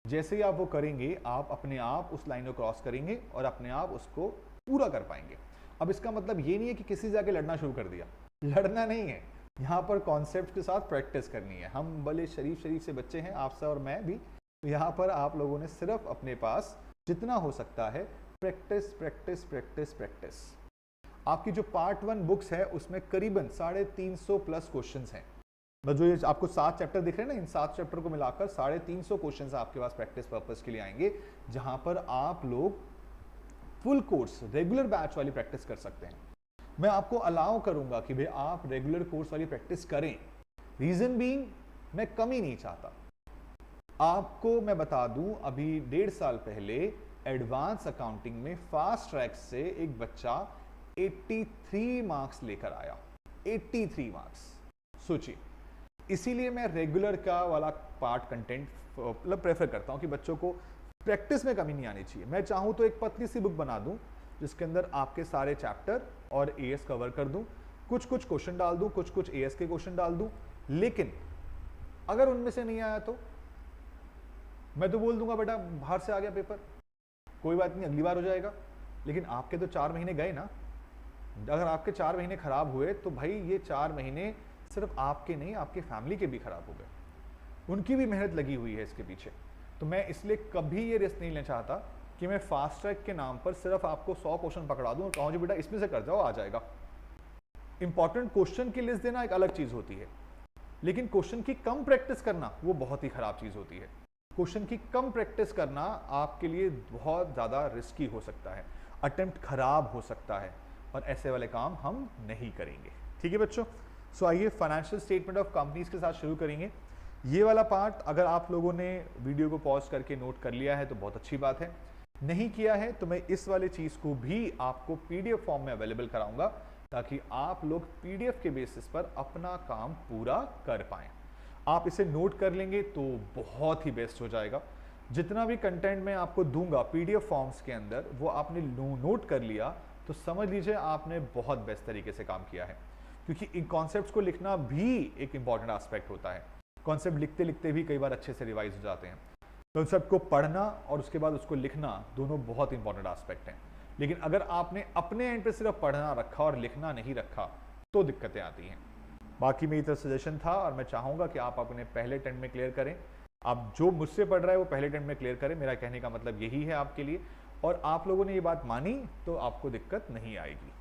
जैसे ही आप वो करेंगे, आप अपने आप उस लाइन को क्रॉस करेंगे और अपने आप उसको पूरा कर पाएंगे। अब इसका मतलब ये नहीं है कि किसी से जाके लड़ना शुरू कर दिया, लड़ना नहीं है। यहाँ पर कॉन्सेप्ट के साथ प्रैक्टिस करनी है। हम भले शरीफ से बच्चे हैं, आपसे और मैं भी, तो यहाँ पर आप लोगों ने सिर्फ अपने पास जितना हो सकता है प्रैक्टिस प्रैक्टिस प्रैक्टिस प्रैक्टिस। आपकी जो पार्ट 1 बुक्स है उसमें करीबन 350 प्लस क्वेश्चंस हैं। जो ये आपको 7 चैप्टर दिख रहे हैं ना, इन 7 चैप्टर को मिलाकर 350 क्वेश्चंस आपके पास प्रैक्टिस पर्पस के लिए आएंगे, जहां पर आप लोग फुल कोर्स रेगुलर बैच वाली प्रैक्टिस कर सकते हैं। मैं आपको अलाउ करूंगा कि भाई आप रेगुलर कोर्स वाली प्रैक्टिस करें। रीजन बीइंग, मैं कमी नहीं चाहता। आपको मैं बता दूं, अभी 1.5 साल पहले एडवांस अकाउंटिंग में फास्ट ट्रैक से एक बच्चा 83 मार्क्स लेकर आया। 83 मार्क्स, सोचिए। इसीलिए मैं रेगुलर का वाला पार्ट कंटेंट मतलब प्रेफर करता हूं कि बच्चों को प्रैक्टिस में कमी नहीं आनी चाहिए। मैं चाहूं तो एक पतली सी बुक बना दूं जिसके अंदर आपके सारे चैप्टर और एएस कवर कर दूं, कुछ कुछ क्वेश्चन डाल दूं, कुछ कुछ एएस के क्वेश्चन डाल दूं। लेकिन अगर उनमें से नहीं आया तो मैं तो बोल दूंगा बेटा बाहर से आ गया पेपर, कोई बात नहीं, अगली बार हो जाएगा। लेकिन आपके तो 4 महीने गए ना। अगर आपके 4 महीने खराब हुए तो भाई ये 4 महीने सिर्फ आपके नहीं, आपके फैमिली के भी खराब हो गए। उनकी भी मेहनत लगी हुई है इसके पीछे। तो मैं इसलिए कभी ये रिस्क नहीं लेना चाहता कि मैं फास्ट ट्रैक के नाम पर सिर्फ आपको 100 क्वेश्चन पकड़ा दूं और कहूं जी बेटा इसमें से कर जाओ, आ जाएगा। इंपॉर्टेंट क्वेश्चन की लिस्ट देना एक अलग चीज होती है, लेकिन क्वेश्चन की कम प्रैक्टिस करना वो बहुत ही खराब चीज होती है। क्वेश्चन की कम प्रैक्टिस करना आपके लिए बहुत ज्यादा रिस्की हो सकता है, अटेम्प्ट खराब हो सकता है, और ऐसे वाले काम हम नहीं करेंगे। ठीक है बच्चों, सो आइए फाइनेंशियल स्टेटमेंट ऑफ कंपनीज के साथ शुरू करेंगे। ये वाला पार्ट अगर आप लोगों ने वीडियो को पॉज करके नोट कर लिया है तो बहुत अच्छी बात है, नहीं किया है तो मैं इस वाले चीज को भी आपको पीडीएफ फॉर्म में अवेलेबल कराऊंगा, ताकि आप लोग पीडीएफ के बेसिस पर अपना काम पूरा कर पाएं। आप इसे नोट कर लेंगे तो बहुत ही बेस्ट हो जाएगा। जितना भी कंटेंट मैं आपको दूंगा पीडीएफ फॉर्म्स के अंदर, वो आपने नोट कर लिया तो समझ लीजिए आपने बहुत बेस्ट तरीके से काम किया है, क्योंकि इन कॉन्सेप्ट्स को लिखना भी एक इंपॉर्टेंट एस्पेक्ट होता है। कॉन्सेप्ट लिखते लिखते भी कई बार अच्छे से रिवाइज हो जाते हैं। कॉन्सेप्ट को पढ़ना और उसके बाद उसको लिखना दोनों बहुत इंपॉर्टेंट एस्पेक्ट हैं। लेकिन अगर आपने अपने एंड पे सिर्फ पढ़ना रखा और लिखना नहीं रखा तो दिक्कतें आती हैं। बाकी मेरी तरफ सजेशन था और मैं चाहूँगा कि आप अपने पहले अटेम्प्ट में क्लियर करें। आप जो मुझसे पढ़ रहा है वो पहले अटेम्प्ट में क्लियर करें, मेरा कहने का मतलब यही है आपके लिए। और आप लोगों ने ये बात मानी तो आपको दिक्कत नहीं आएगी।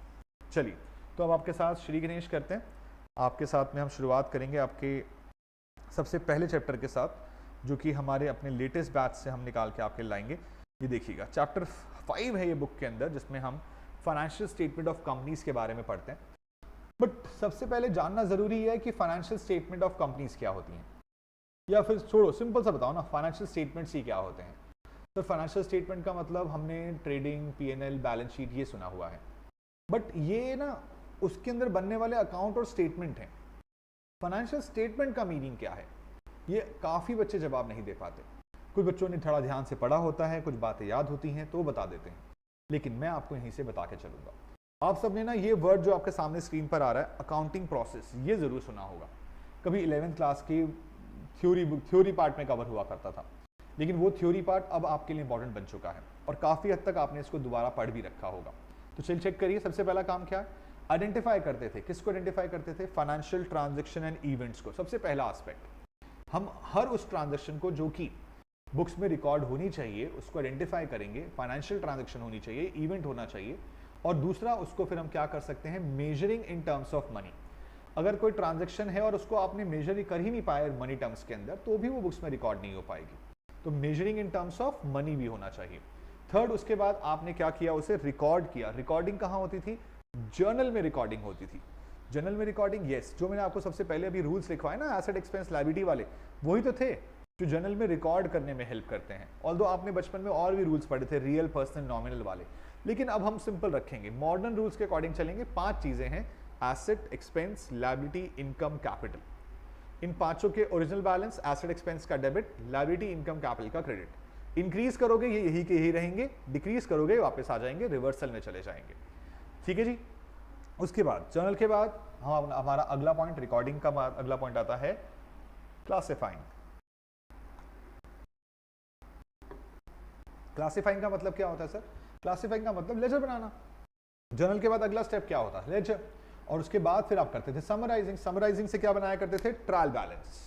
चलिए, तो अब आपके साथ श्री गणेश करते हैं। आपके साथ में हम शुरुआत करेंगे आपके सबसे पहले चैप्टर के साथ, जो कि हमारे अपने लेटेस्ट बैच से हम निकाल के आपके लाएंगे। ये देखिएगा, चैप्टर 5 है ये बुक के अंदर, जिसमें हम फाइनेंशियल स्टेटमेंट ऑफ कंपनीज के बारे में पढ़ते हैं। बट सबसे पहले जानना जरूरी है कि फाइनेंशियल स्टेटमेंट ऑफ कंपनीज क्या होती हैं, या फिर छोड़ो सिंपल सा बताओ ना, फाइनेंशियल स्टेटमेंट्स ही क्या होते हैं। तो फाइनेंशियल स्टेटमेंट का मतलब हमने ट्रेडिंग, पीएनएल, बैलेंस शीट ये सुना हुआ है, बट ये ना उसके अंदर बनने वाले अकाउंट और स्टेटमेंट हैं। फाइनेंशियल स्टेटमेंट का मीनिंग क्या है, ये काफ़ी बच्चे जवाब नहीं दे पाते। कुछ बच्चों ने थोड़ा ध्यान से पढ़ा होता है, कुछ बातें याद होती हैं तो बता देते हैं, लेकिन मैं आपको यहीं से बता के चलूंगा। आप सबने ना ये वर्ड जो आपके सामने स्क्रीन पर आ रहा है, अकाउंटिंग प्रोसेस, ये ज़रूर सुना होगा। कभी 11th क्लास की थ्योरी पार्ट में कवर हुआ करता था, लेकिन वो थ्योरी पार्ट अब आपके लिए इंपॉर्टेंट बन चुका है और काफ़ी हद तक आपने इसको दोबारा पढ़ भी रखा होगा। तो चलिए चेक करिए। सबसे पहला काम क्या है, आइडेंटिफाई करते थे। किसको आइडेंटिफाई करते थे? फाइनेंशियल ट्रांजैक्शन एंड इवेंट्स को। सबसे पहला एस्पेक्ट, हम हर उस ट्रांजैक्शन को जो कि बुक्स में रिकॉर्ड होनी चाहिए उसको आइडेंटिफाई करेंगे। फाइनेंशियल ट्रांजैक्शन होनी चाहिए, इवेंट होना चाहिए, और दूसरा उसको फिर हम क्या कर सकते हैं, measuring in terms of money. अगर कोई ट्रांजैक्शन है और उसको आपने मेजर कर ही नहीं पाए मनी टर्म्स के अंदर, तो भी वो बुक्स में रिकॉर्ड नहीं हो पाएगी। तो measuring in terms of money भी होना चाहिए। थर्ड, उसके बाद आपने क्या किया, उसे रिकॉर्ड किया। रिकॉर्डिंग कहाँ होती थी? जर्नल में रिकॉर्डिंग होती थी। जर्नल में रिकॉर्डिंग, यस, जो मैंने आपको सबसे पहले अभी रूल्स लिखवाए ना, एसेट एक्सपेंस लायबिलिटी वाले, वही तो थे जो जर्नल में रिकॉर्ड करने में हेल्प करते हैं। ऑल्दो आपने बचपन में और भी रूल्स पढ़े थे, रियल, पर्सनल, नॉमिनल वाले, लेकिन अब हम सिंपल रखेंगे, मॉडर्न रूल्स के अकॉर्डिंग चलेंगे। 5 चीजें हैं, asset, expense, liability, income, capital. इन पांचों के ओरिजिनल बैलेंस, एसेट एक्सपेंस का डेबिट, लायबिलिटी इनकम कैपिटल का क्रेडिट। इंक्रीज करोगे ये यही के यही रहेंगे, डिक्रीज करोगे वापस आ जाएंगे, रिवर्सल में चले जाएंगे। ठीक है जी। उसके बाद जर्नल के बाद हम हमारा अगला पॉइंट, रिकॉर्डिंग का बाद अगला पॉइंट आता है क्लासिफाइंग। क्लासिफाइंग का मतलब क्या होता है सर? क्लासिफाइंग का मतलब लेजर बनाना। जर्नल के बाद अगला स्टेप क्या होता है? लेजर। और उसके बाद फिर आप करते थे समराइजिंग। समराइजिंग से क्या बनाया करते थे? Trial balance.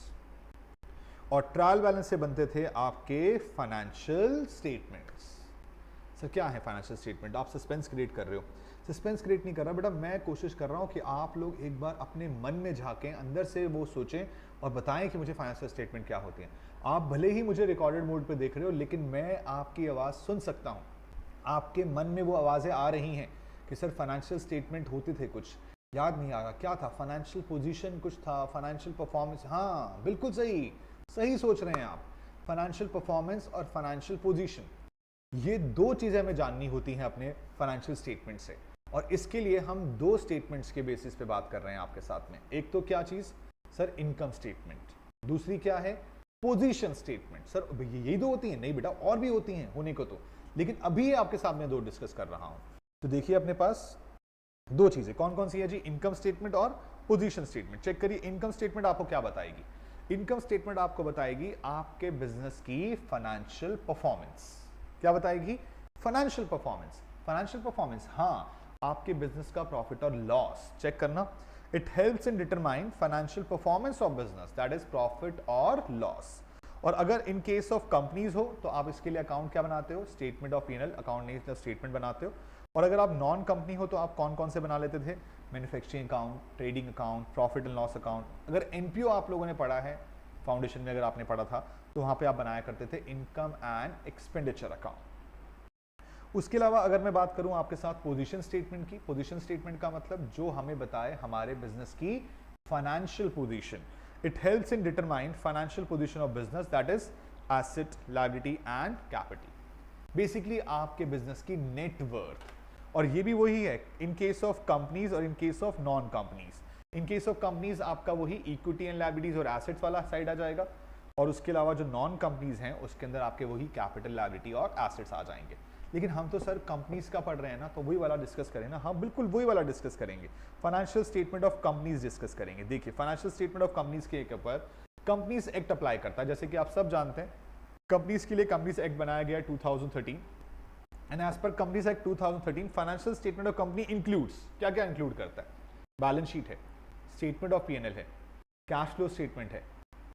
और ट्रायल बैलेंस से बनते थे आपके फाइनेंशियल स्टेटमेंट्स। सर क्या है फाइनेंशियल स्टेटमेंट? आप सस्पेंस क्रिएट कर रहे हो। सस्पेंस क्रिएट नहीं कर रहा बेटा, मैं कोशिश कर रहा हूं कि आप लोग एक बार अपने मन में झांकें, अंदर से वो सोचें और बताएं कि मुझे फाइनेंशियल स्टेटमेंट क्या होती है। आप भले ही मुझे रिकॉर्डेड मोड पे देख रहे हो, लेकिन मैं आपकी आवाज़ सुन सकता हूं। आपके मन में वो आवाज़ें आ रही हैं कि सर फाइनेंशियल स्टेटमेंट होते थे, कुछ याद नहीं आ रहा क्या था, फाइनेंशियल पोजीशन कुछ था, फाइनेंशियल परफॉर्मेंस। हाँ बिल्कुल सही, सही सोच रहे हैं आप। फाइनेंशियल परफॉर्मेंस और फाइनेंशियल पोजीशन, ये 2 चीज़ें हमें जाननी होती हैं अपने फाइनेंशियल स्टेटमेंट से, और इसके लिए हम 2 स्टेटमेंट्स के बेसिस पे बात कर रहे हैं आपके साथ में। एक तो क्या चीज़ सर? Income statement. दूसरी क्या है? Position statement. सर यही 2 होती हैं? नहीं बेटा, और भी होती हैं होने को तो, लेकिन अभी आपके सामने 2 डिस्कस कर रहा हूं। तो देखिए अपने पास 2 चीजें कौन कौन सी है जी? इनकम स्टेटमेंट और पोजीशन स्टेटमेंट। चेक करिए, इनकम स्टेटमेंट आपको क्या बताएगी? इनकम स्टेटमेंट आपको बताएगी आपके बिजनेस की फाइनेंशियल परफॉर्मेंस। क्या बताएगी? Financial performance. फाइनेंशियल परफॉर्मेंस, हाँ, आपके बिजनेस का प्रॉफिट और लॉस चेक करना। It helps in determine financial performance of business, that is profit और लॉस। और अगर इन केस ऑफ कंपनीज हो तो आप इसके लिए अकाउंट क्या बनाते हो? स्टेटमेंट ऑफ पीएनएल अकाउंट नहीं, तो स्टेटमेंट बनाते हो। और अगर आप नॉन कंपनी हो तो आप कौन कौन से बना लेते थे? Manufacturing account, trading account, profit and loss account. अगर एनपीओ आप लोगों ने पढ़ा है फाउंडेशन में, अगर आपने पढ़ा था, तो वहां पे आप बनाया करते थे इनकम एंड एक्सपेंडिचर अकाउंट। उसके अलावा अगर मैं बात करूं आपके साथ पोजीशन स्टेटमेंट की, पोजीशन स्टेटमेंट का मतलब जो हमें बताए हमारे बिजनेस की financial position. It helps in determine financial position of business, that is asset, liability and capital. Basically आपके बिजनेस की नेट वर्थ। और ये भी वही है इन केस ऑफ कंपनीज और in case of non companies. In case of companies आपका वही इक्विटी एंड लायबिलिटीज और एसेट्स वाला साइड आ जाएगा, और उसके अलावा जो नॉन कंपनीज हैं उसके अंदर आपके वही कैपिटल, लायबिलिटी और एसेट्स आ जाएंगे। लेकिन हम तो सर कंपनीज का पढ़ रहे हैं ना, तो वही वाला डिस्कस करें ना। हाँ बिल्कुल वही वाला डिस्कस करेंगे, financial statement of companies discuss करेंगे। देखिए फाइनेंशियल स्टेटमेंट ऑफ कंपनीज के ऊपर कंपनीज एक्ट अप्लाई करता है। जैसे कि आप सब जानते हैं कंपनीज के लिए कंपनीज एक्ट बनाया गया 2013 and as per companies act 2013 financial statement of company includes, क्या क्या इंक्लूड करता है, बैलेंस शीट है, स्टेटमेंट ऑफ पीएनएल है, कैश फ्लो स्टेटमेंट है,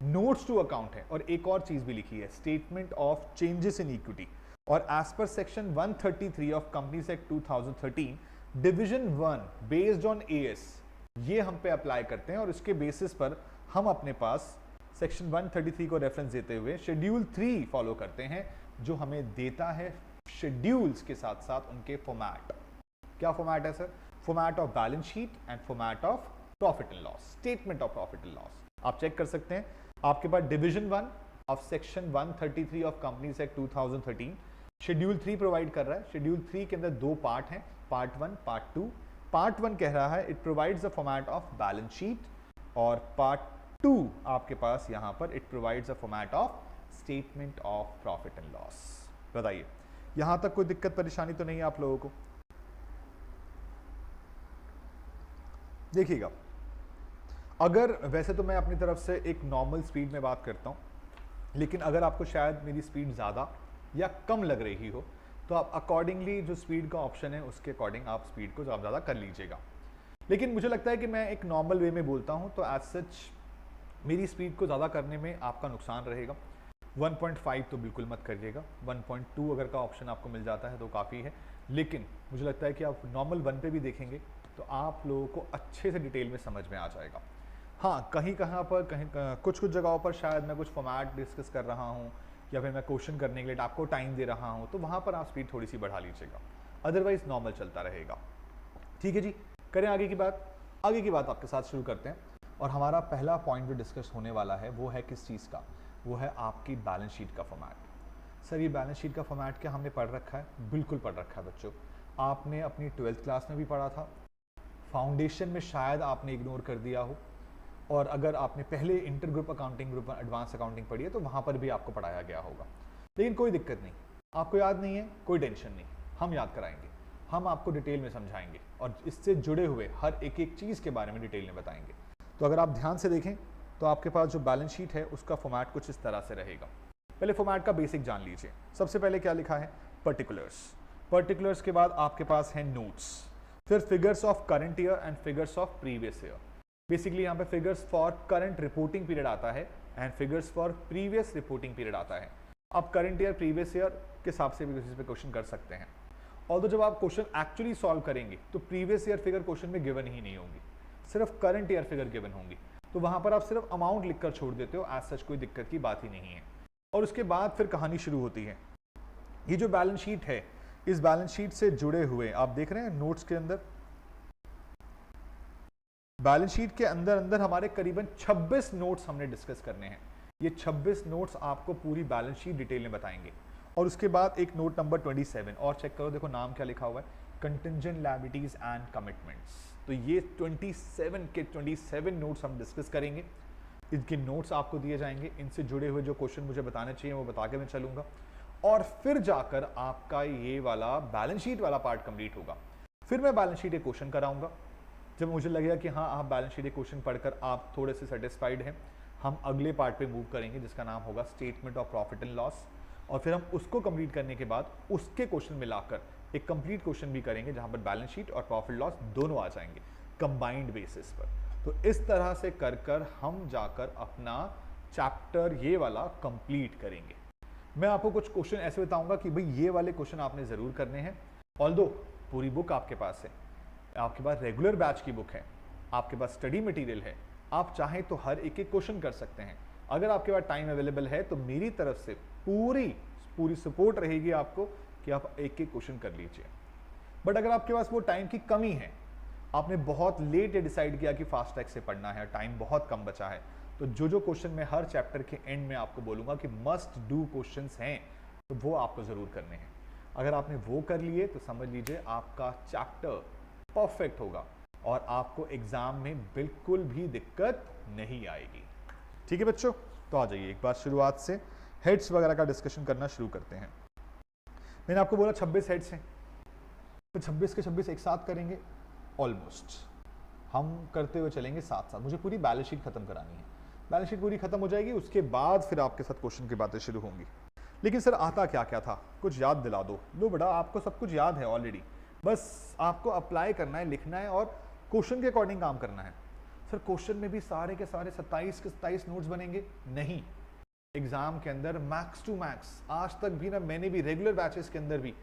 नोट्स टू अकाउंट है, और एक और चीज भी लिखी है statement of changes in equity. और as per section 133 of companies act 2013 division 1 based on AS ये हम पे अप्लाई करते हैं, और इसके बेसिस पर हम अपने पास सेक्शन 133 को रेफरेंस देते हुए शेड्यूल 3 फॉलो करते हैं, जो हमें देता है शेड्यूल्स के साथ साथ उनके फॉर्मेट। क्या फॉर्मेट है sir? Format of balance sheet and format of profit and loss, statement of profit and loss. आप चेक कर सकते हैं, आपके पास division 1 of section 133 of companies act 2013 schedule 3 provide कर रहा है। शेड्यूल 3 के अंदर दो पार्ट हैं, पार्ट 1 पार्ट 2। पार्ट 1 कह रहा है it provides the format of balance sheet, और पार्ट 2 आपके पास यहां पर it provides the format of statement of profit and loss. बताइए यहां तक कोई दिक्कत परेशानी तो नहीं है आप लोगों को? देखिएगा, अगर वैसे तो मैं अपनी तरफ से एक नॉर्मल स्पीड में बात करता हूं, लेकिन अगर आपको शायद मेरी स्पीड ज़्यादा या कम लग रही हो तो आप अकॉर्डिंगली जो स्पीड का ऑप्शन है उसके अकॉर्डिंग आप स्पीड को ज़्यादा कर लीजिएगा। लेकिन मुझे लगता है कि मैं एक नॉर्मल वे में बोलता हूं, तो एज सच मेरी स्पीड को ज़्यादा करने में आपका नुकसान रहेगा। 1.5 तो बिल्कुल मत करिएगा, 1.2 अगर का ऑप्शन आपको मिल जाता है तो काफ़ी है। लेकिन मुझे लगता है कि आप नॉर्मल 1 पे भी देखेंगे तो आप लोगों को अच्छे से डिटेल में समझ में आ जाएगा। हाँ कहीं कहाँ पर कुछ जगहों पर शायद मैं कुछ फॉर्मेट डिस्कस कर रहा हूँ या फिर मैं क्वेश्चन करने के लिए आपको टाइम दे रहा हूँ, तो वहाँ पर आप स्पीड थोड़ी सी बढ़ा लीजिएगा, अदरवाइज नॉर्मल चलता रहेगा। ठीक है जी, करें आगे की बात। आगे की बात आपके साथ शुरू करते हैं, और हमारा पहला पॉइंट जो डिस्कस होने वाला है वो है किस चीज़ का? वो है आपकी बैलेंस शीट का फॉर्मेट। सर ये बैलेंस शीट का फॉर्मेट क्या हमने पढ़ रखा है? बिल्कुल पढ़ रखा है बच्चों, आपने अपनी 12th क्लास में भी पढ़ा था, फाउंडेशन में शायद आपने इग्नोर कर दिया हो, और अगर आपने पहले inter group accounting, group advance accounting पढ़ी है तो वहाँ पर भी आपको पढ़ाया गया होगा। लेकिन कोई दिक्कत नहीं, आपको याद नहीं है कोई टेंशन नहीं, हम याद कराएंगे, हम आपको डिटेल में समझाएंगे और इससे जुड़े हुए हर एक चीज़ के बारे में डिटेल में बताएंगे। तो अगर आप ध्यान से देखें तो आपके पास जो बैलेंस शीट है उसका फॉर्मेट कुछ इस तरह से रहेगा। पहले फॉर्मेट का बेसिक जान लीजिए। सबसे पहले क्या लिखा है? पर्टिकुलर्स। पर्टिकुलर्स के बाद आपके पास है नोट्स, फिर figures of current year and figures of previous year. Basically यहाँ पे figures for current reporting period आता है and figures for previous reporting period आता है। आप करंट ईयर प्रीवियस ईयर के हिसाब से भी बेसिस पे क्वेश्चन कर सकते हैं। और तो जब आप क्वेश्चन एक्चुअली सॉल्व करेंगे तो प्रीवियस ईयर फिगर क्वेश्चन में गिवन ही नहीं होंगी, सिर्फ करंट ईयर फिगर गिवन होंगी, तो वहां पर आप सिर्फ अमाउंट लिखकर छोड़ देते हो, एज सच कोई दिक्कत की बात ही नहीं है। और उसके बाद फिर कहानी शुरू होती है। ये जो बैलेंस शीट है, इस बैलेंस शीट से जुड़े हुए आप देख रहे हैं नोट्स के अंदर, बैलेंस शीट के अंदर हमारे करीबन 26 नोट्स हमने डिस्कस करने हैं। ये 26 नोट्स आपको पूरी बैलेंस शीट डिटेल में बताएंगे। और उसके बाद एक नोट नंबर 27 और चेक करो, देखो नाम क्या लिखा हुआ है, कंटिंजेंट लायबिलिटीज एंड कमिटमेंट्स। तो ये 27 नोट्स हम डिस्कस करेंगे। इनके नोट्स आपको दिए जाएंगे, इनसे जुड़े हुए जो क्वेश्चन मुझे बताने चाहिए वो बता के मैं चलूंगा, और फिर जाकर आपका ये वाला बैलेंस शीट वाला पार्ट कंप्लीट होगा। फिर मैं बैलेंस शीट एक क्वेश्चन कराऊंगा। जब मुझे लगेगा कि हाँ आप बैलेंस शीट एक क्वेश्चन पढ़कर आप थोड़े से सेटिस्फाइड हैं, हम अगले पार्ट पे मूव करेंगे जिसका नाम होगा statement of profit and loss, और फिर हम उसको कंप्लीट करने के बाद उसके क्वेश्चन मिलाकर एक कंप्लीट क्वेश्चन भी करेंगे जहां पर बैलेंस शीट और प्रॉफिट लॉस दोनों आ जाएंगे कंबाइंड बेसिस पर। तो इस तरह से कर हम जाकर अपना चैप्टर ये वाला कंप्लीट करेंगे। मैं आपको कुछ क्वेश्चन ऐसे बताऊंगा कि भाई ये वाले क्वेश्चन आपने जरूर करने हैं। ऑल्दो पूरी बुक आपके पास है, आपके पास रेगुलर बैच की बुक है, आपके पास स्टडी मटेरियल है, आप चाहें तो हर एक क्वेश्चन कर सकते हैं। अगर आपके पास टाइम अवेलेबल है तो मेरी तरफ से पूरी सपोर्ट रहेगी आपको कि आप एक क्वेश्चन कर लीजिए। बट अगर आपके पास वो टाइम की कमी है, आपने बहुत लेट डिसाइड किया कि फास्ट ट्रैक से पढ़ना है, टाइम बहुत कम बचा है, तो जो क्वेश्चन मैं हर चैप्टर के एंड में आपको बोलूंगा कि मस्ट डू क्वेश्चंस हैं, तो वो आपको जरूर करने हैं। अगर आपने वो कर लिए तो समझ लीजिए आपका चैप्टर परफेक्ट होगा और आपको एग्जाम में बिल्कुल भी दिक्कत नहीं आएगी। ठीक है बच्चों, तो आ जाइए एक बार शुरुआत से हेड्स वगैरह का डिस्कशन करना शुरू करते हैं। मैंने आपको बोला 26 हेड्स हैं, तो 26 के 26 एक साथ करेंगे, ऑलमोस्ट हम करते हुए चलेंगे साथ साथ। मुझे पूरी बैलेंस शीट खत्म करानी है, बैलेंस शीट पूरी खत्म हो जाएगी, उसके बाद फिर आपके साथ क्वेश्चन की बातें शुरू होंगी। लेकिन सर आता क्या क्या था, कुछ याद दिला दो। लो बेटा, आपको सब कुछ याद है ऑलरेडी, बस आपको अप्लाई करना है, लिखना है और क्वेश्चन के अकॉर्डिंग काम करना है। सर क्वेश्चन में भी सारे के सारे 27 के 27 नोट्स बनेंगे? नहीं, एग्जाम के अंदर मैक्स टू मैक्स, आज तक भी ना मैंने भी रेगुलर बैचेस के अंदर भी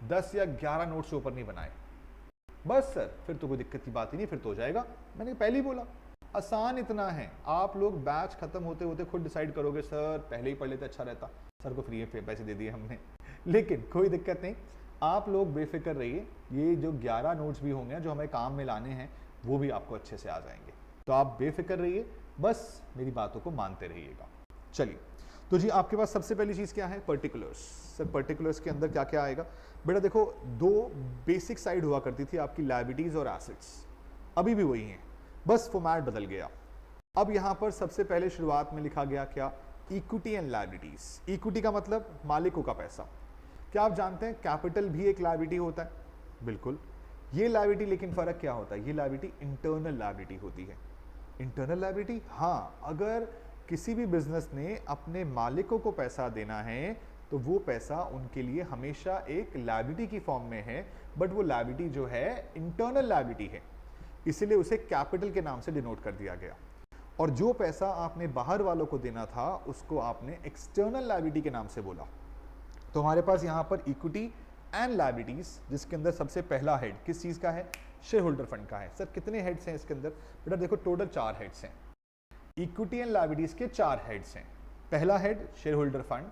10 या 11 नोट्स से ऊपर नहीं बनाए। बस सर फिर तो कोई दिक्कत की बात ही नहीं, फिर तो हो जाएगा। मैंने पहले ही बोला आसान इतना है, आप लोग बैच खत्म होते होते खुद डिसाइड करोगे सर पहले ही पढ़ लेते अच्छा रहता। सर को फ्री में पैसे दे दिए हमने, लेकिन कोई दिक्कत नहीं, आप लोग बेफिक्र रहिए, ये जो 11 नोट्स भी होंगे जो हमें काम में लाने हैं वो भी आपको अच्छे से आ जाएंगे। तो आप बेफिक्र रहिए, बस मेरी बातों को मानते रहिएगा। चलिए, तो जी आपके पास सबसे पहली चीज़ क्या है? पर्टिकुलर्स। सर पर्टिकुलर्स के अंदर क्या क्या आएगा? बेटा देखो, दो बेसिक साइड हुआ करती थी आपकी, लायबिलिटीज और एसेट्स, अभी भी वही हैं, बस फॉर्मेट बदल गया। अब यहाँ पर सबसे पहले शुरुआत में लिखा गया क्या? Equity and liabilities. इक्विटी का मतलब मालिकों का पैसा। क्या आप जानते हैं कैपिटल भी एक लायबिलिटी होता है? बिल्कुल। ये लायबिलिटी, लेकिन फर्क क्या होता है? ये लायबिलिटी इंटरनल लायबिलिटी होती है। इंटरनल लायबिलिटी, हाँ, अगर किसी भी बिजनेस ने अपने मालिकों को पैसा देना है तो वो पैसा उनके लिए हमेशा एक लायबिलिटी की फॉर्म में है, बट वो लायबिलिटी जो है इंटरनल लायबिलिटी है, इसलिए उसे कैपिटल के नाम से डिनोट कर दिया गया। और जो पैसा आपने बाहर वालों को देना था उसको आपने एक्सटर्नल लायबिलिटी के नाम से बोला। तो हमारे पास यहाँ पर इक्विटी एंड लायबिलिटीज, जिसके अंदर सबसे पहला हेड किस चीज़ का है? शेयर होल्डर फंड का है। सर कितने हेड्स हैं इसके अंदर? बेटा देखो, टोटल 4 हेड्स हैं। इक्विटी एंड लायबिलिटीज के 4 हेड्स हैं। पहला हेड शेयर होल्डर फंड,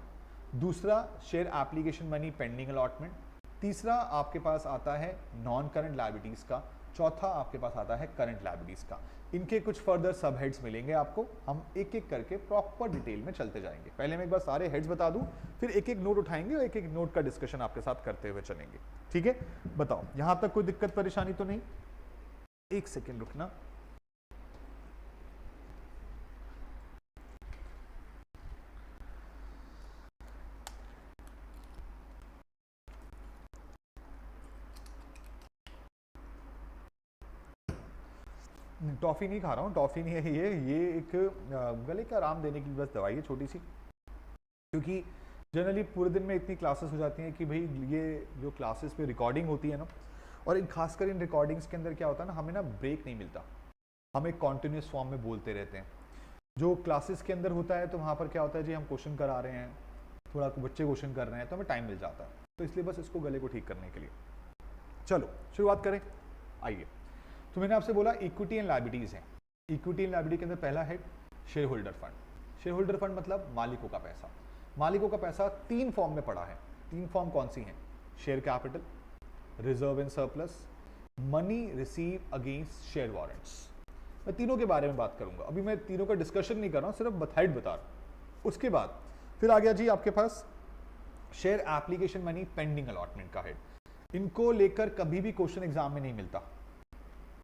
दूसरा share application money pending allotment, तीसरा आपके पास आता है नॉन करंट लायबिलिटीज का, चौथा आपके पास आता है करंट लायबिलिटीज का। इनके कुछ फर्दर सब हेड्स मिलेंगे आपको, हम एक एक करके प्रॉपर डिटेल में चलते जाएंगे। पहले मैं एक बार सारे हेड्स बता दूं, फिर एक एक नोट उठाएंगे और एक एक नोट का डिस्कशन आपके साथ करते हुए चलेंगे। ठीक है, बताओ यहां तक कोई दिक्कत परेशानी तो नहीं? एक सेकेंड रुकना। टॉफ़ी नहीं खा रहा हूँ, टॉफ़ी नहीं है ये एक गले का आराम देने की बस दवाई है छोटी सी, क्योंकि जनरली पूरे दिन में इतनी क्लासेस हो जाती हैं कि भाई ये जो क्लासेस पे रिकॉर्डिंग होती है ना, और खासकर इन रिकॉर्डिंग्स के अंदर क्या होता है ना, हमें ना ब्रेक नहीं मिलता, हम एक कॉन्टिन्यूस फॉर्म में बोलते रहते हैं। जो क्लासेस के अंदर होता है तो वहाँ पर क्या होता है जी, हम क्वेश्चन करा रहे हैं, थोड़ा बच्चे क्वेश्चन कर रहे हैं तो हमें टाइम मिल जाता है, तो इसलिए बस इसको गले को ठीक करने के लिए। चलो शुरुआत करें, आइए। तो मैंने आपसे बोला इक्विटी एंड लायबिलिटीज हैं। इक्विटी एंड लायबिलिटी के अंदर पहला है share holder fund. Share holder fund मतलब मालिकों का पैसा। मालिकों का पैसा 3 फॉर्म में पड़ा है। 3 फॉर्म कौन सी हैं? Share capital, reserve and surplus, money receive against share warrants. मैं तीनों के बारे में बात करूंगा, अभी मैं तीनों का डिस्कशन नहीं कर रहा हूं, सिर्फ हेड बता रहा हूं। उसके बाद फिर आ गया जी आपके पास share application money pending allotment का हेड। इनको लेकर कभी भी क्वेश्चन एग्जाम में नहीं मिलता,